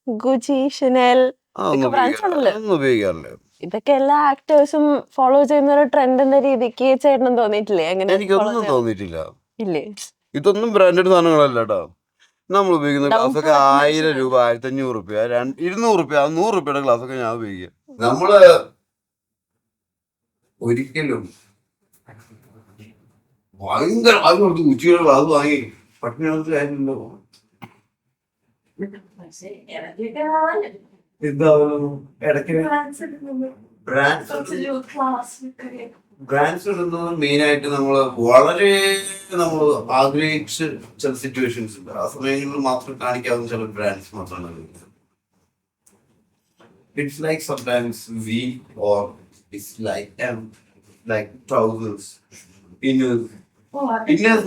S2: ഗൂച്ചി, ഷനേൽ ബ്രാൻഡ്സ് ആണല്ലോ,
S1: ഉപയോഗിക്കാറില്ല.
S2: ഇതൊക്കെ എല്ലാ ആക്ടേഴ്സും ഫോളോ ചെയ്യുന്ന ഒരു ട്രെൻഡ് എന്ന രീതിക്ക് ചേട്ടനും തോന്നിയിട്ടില്ലേ? അങ്ങനെ
S1: എനിക്കൊന്നും തോന്നിയിട്ടില്ല.
S2: ഇല്ലേ?
S1: ഇതൊന്നും ബ്രാൻഡഡ് സാധനങ്ങളല്ല കേട്ടോ. നമ്മൾ ഉപയോഗിക്കുന്ന ഗ്ലാസ് ഒക്കെ 1000 രൂപ, 1500 രൂപ, 200 രൂപ, 100 രൂപയുടെ ഗ്ലാസ് ഒക്കെ ഞാൻ ഉപയോഗിക്കാം. നമ്മള് ഒരിക്കലും ഭയങ്കര ഉച്ചയുടെ ഗ്ലാസ് വാങ്ങി പട്ടിണികൾക്ക് കാര്യമുണ്ടോ? ബ്രാൻഡ്സ് ഇടുന്നത് മെയിനായിട്ട് നമ്മള് വളരെ ആഗ്രഹിച്ച് ചില സിറ്റുവേഷൻസ് ഉണ്ട്. ആ സമയങ്ങളിൽ മാത്രം കാണിക്കാവുന്ന ചില ബ്രാൻഡ്സ് മാത്രമാണ്. It's like sometimes we or it's like trousers, inners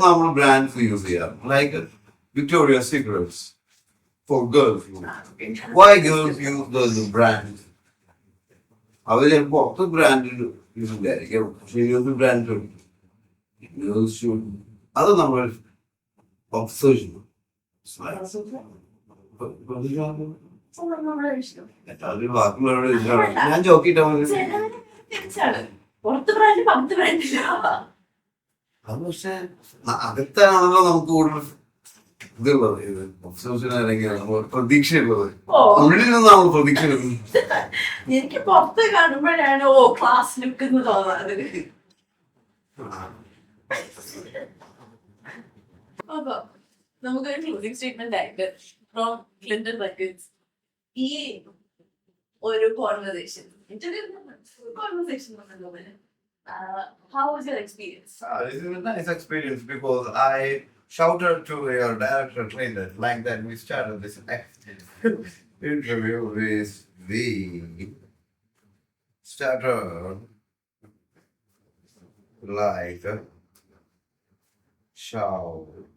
S1: normal brands we use here, like Victoria's Secrets for girls. Why girls use those brands? അവര് ചിലപ്പോ പുറത്ത് ബ്രാൻഡ് യൂസ് ഉണ്ടായിരിക്കും, പക്ഷെ യൂസ് ബ്രാൻഡ് അത് നമ്മൾ ഒബ്സർവ് ചെയ്യും. ഞാൻ ചോക്കിട്ടാ അത്, പക്ഷെ അകത്താണല്ലോ നമുക്ക് കൂടുതൽ ഇതുള്ളത്, ഒബ്സർവേഷൻ അല്ലെങ്കിൽ പ്രതീക്ഷയുള്ളത്. ഉള്ളിൽ നിന്നാണ് പ്രതീക്ഷ എടുക്കുന്നത്.
S2: എനിക്ക് പുറത്ത് കാണുമ്പോഴാണ് ക്ലാസ് ലുക്ക് എന്ന് തോന്നാറ്. അപ്പൊ നമുക്കൊരു ക്ലോസിംഗ് സ്റ്റേറ്റ്മെന്റ് ആയിട്ട് ഫ്രോം ക്ലിന്റൺ റെക്കോർഡ്സ് ഈ ഒരു conversation how was your experience?
S1: This is a nice experience because I shouted to your director Clinton like that. We started this interview with the started like shouted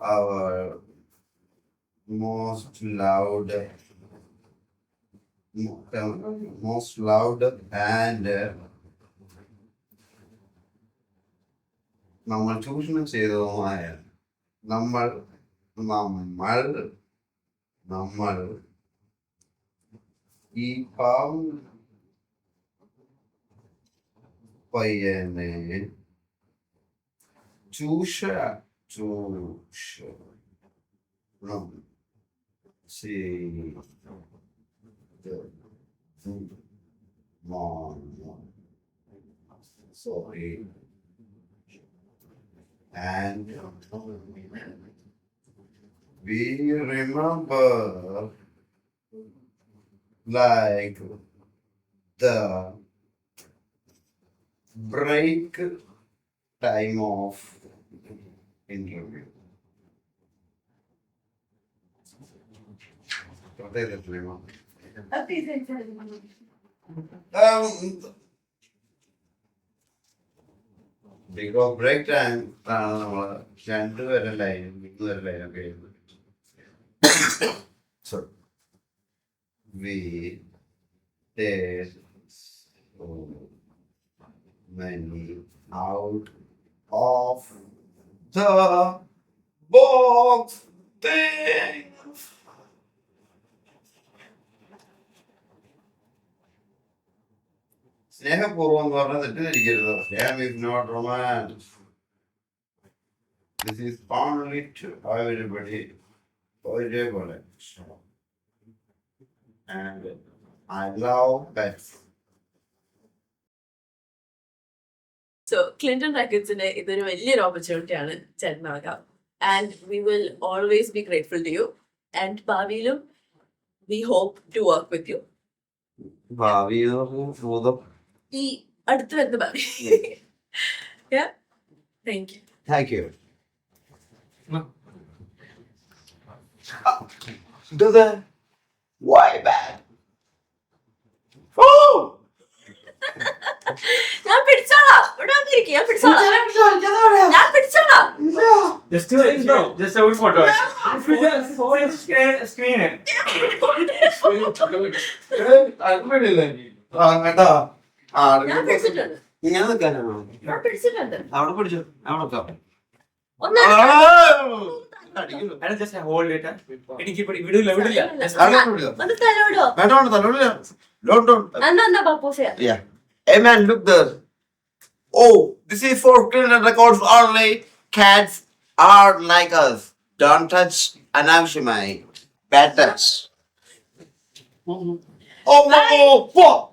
S1: our most loud and നമ്മൾ ചൂഷണം ചെയ്തതുമായ നമ്മൾ ഈ പാവം പയ്യനെ ചൂഷണം sorry, and we remember like the break time of interview. Because break time ആണ് നമ്മള് 2 വരെ ലൈനും 3 വരെ ലൈനൊക്കെ എഴുതുന്നത്. So we did so many out of the box things. സ്നേഹപൂർവ്വം എന്ന് പറഞ്ഞാൽ തെറ്റിദ്ധരിക്കരുത്. സ്നേഹം is not romance. This is only to everybody. ഒരേപോലെ. And I love pets.
S2: So Clinton Recordsന്റെ ഇതൊരു വലിയൊരു ഓപ്പർച്യൂണിറ്റി ആണ് ചേട്ടനാകാം. And we will always be grateful to you. And ഭാവിയിലും we hope to work with you.
S1: ഭാവി എന്ന് പറഞ്ഞ ഭൂതം.
S2: ഈ അടുത്ത് വരുന്ന ഭാവി. Thank you.
S1: Thank you. Do that. Why bad? Oh!
S2: ഞാൻ പിടിച്ചോളാം. ഇവിടെ വന്നിരിക്ക്, ഞാൻ പിടിച്ചോളാം. ഞാൻ പിടിച്ചോളാം.
S4: Just a good photo. Screen it.
S2: ഞാൻ പിടിച്ചിട്ടുണ്ട്.
S1: ഇങ്ങനെ നിൽക്കാനാണോ?
S2: ഞാൻ പിടിച്ചിട്ടുണ്ട്.
S1: അവിടെ പിടിച്ചു. അവിടെ നിൽക്കാം.
S2: ഒന്ന്
S4: And just hold it. എനിക്ക് വിടില്ല.
S1: അവിടെ വിടുക.
S2: ഒന്ന് തലോടോ.
S1: വേണ്ട തലവിടില്ല. Don't.
S2: എന്നാ പപ്പോസ് ചെയ്യാം.
S1: Yeah. Hey man, look there. Oh, this is for criminal records only. Cats are like us. Don't touch Anamshimai. Bad touch. Oh, fuck.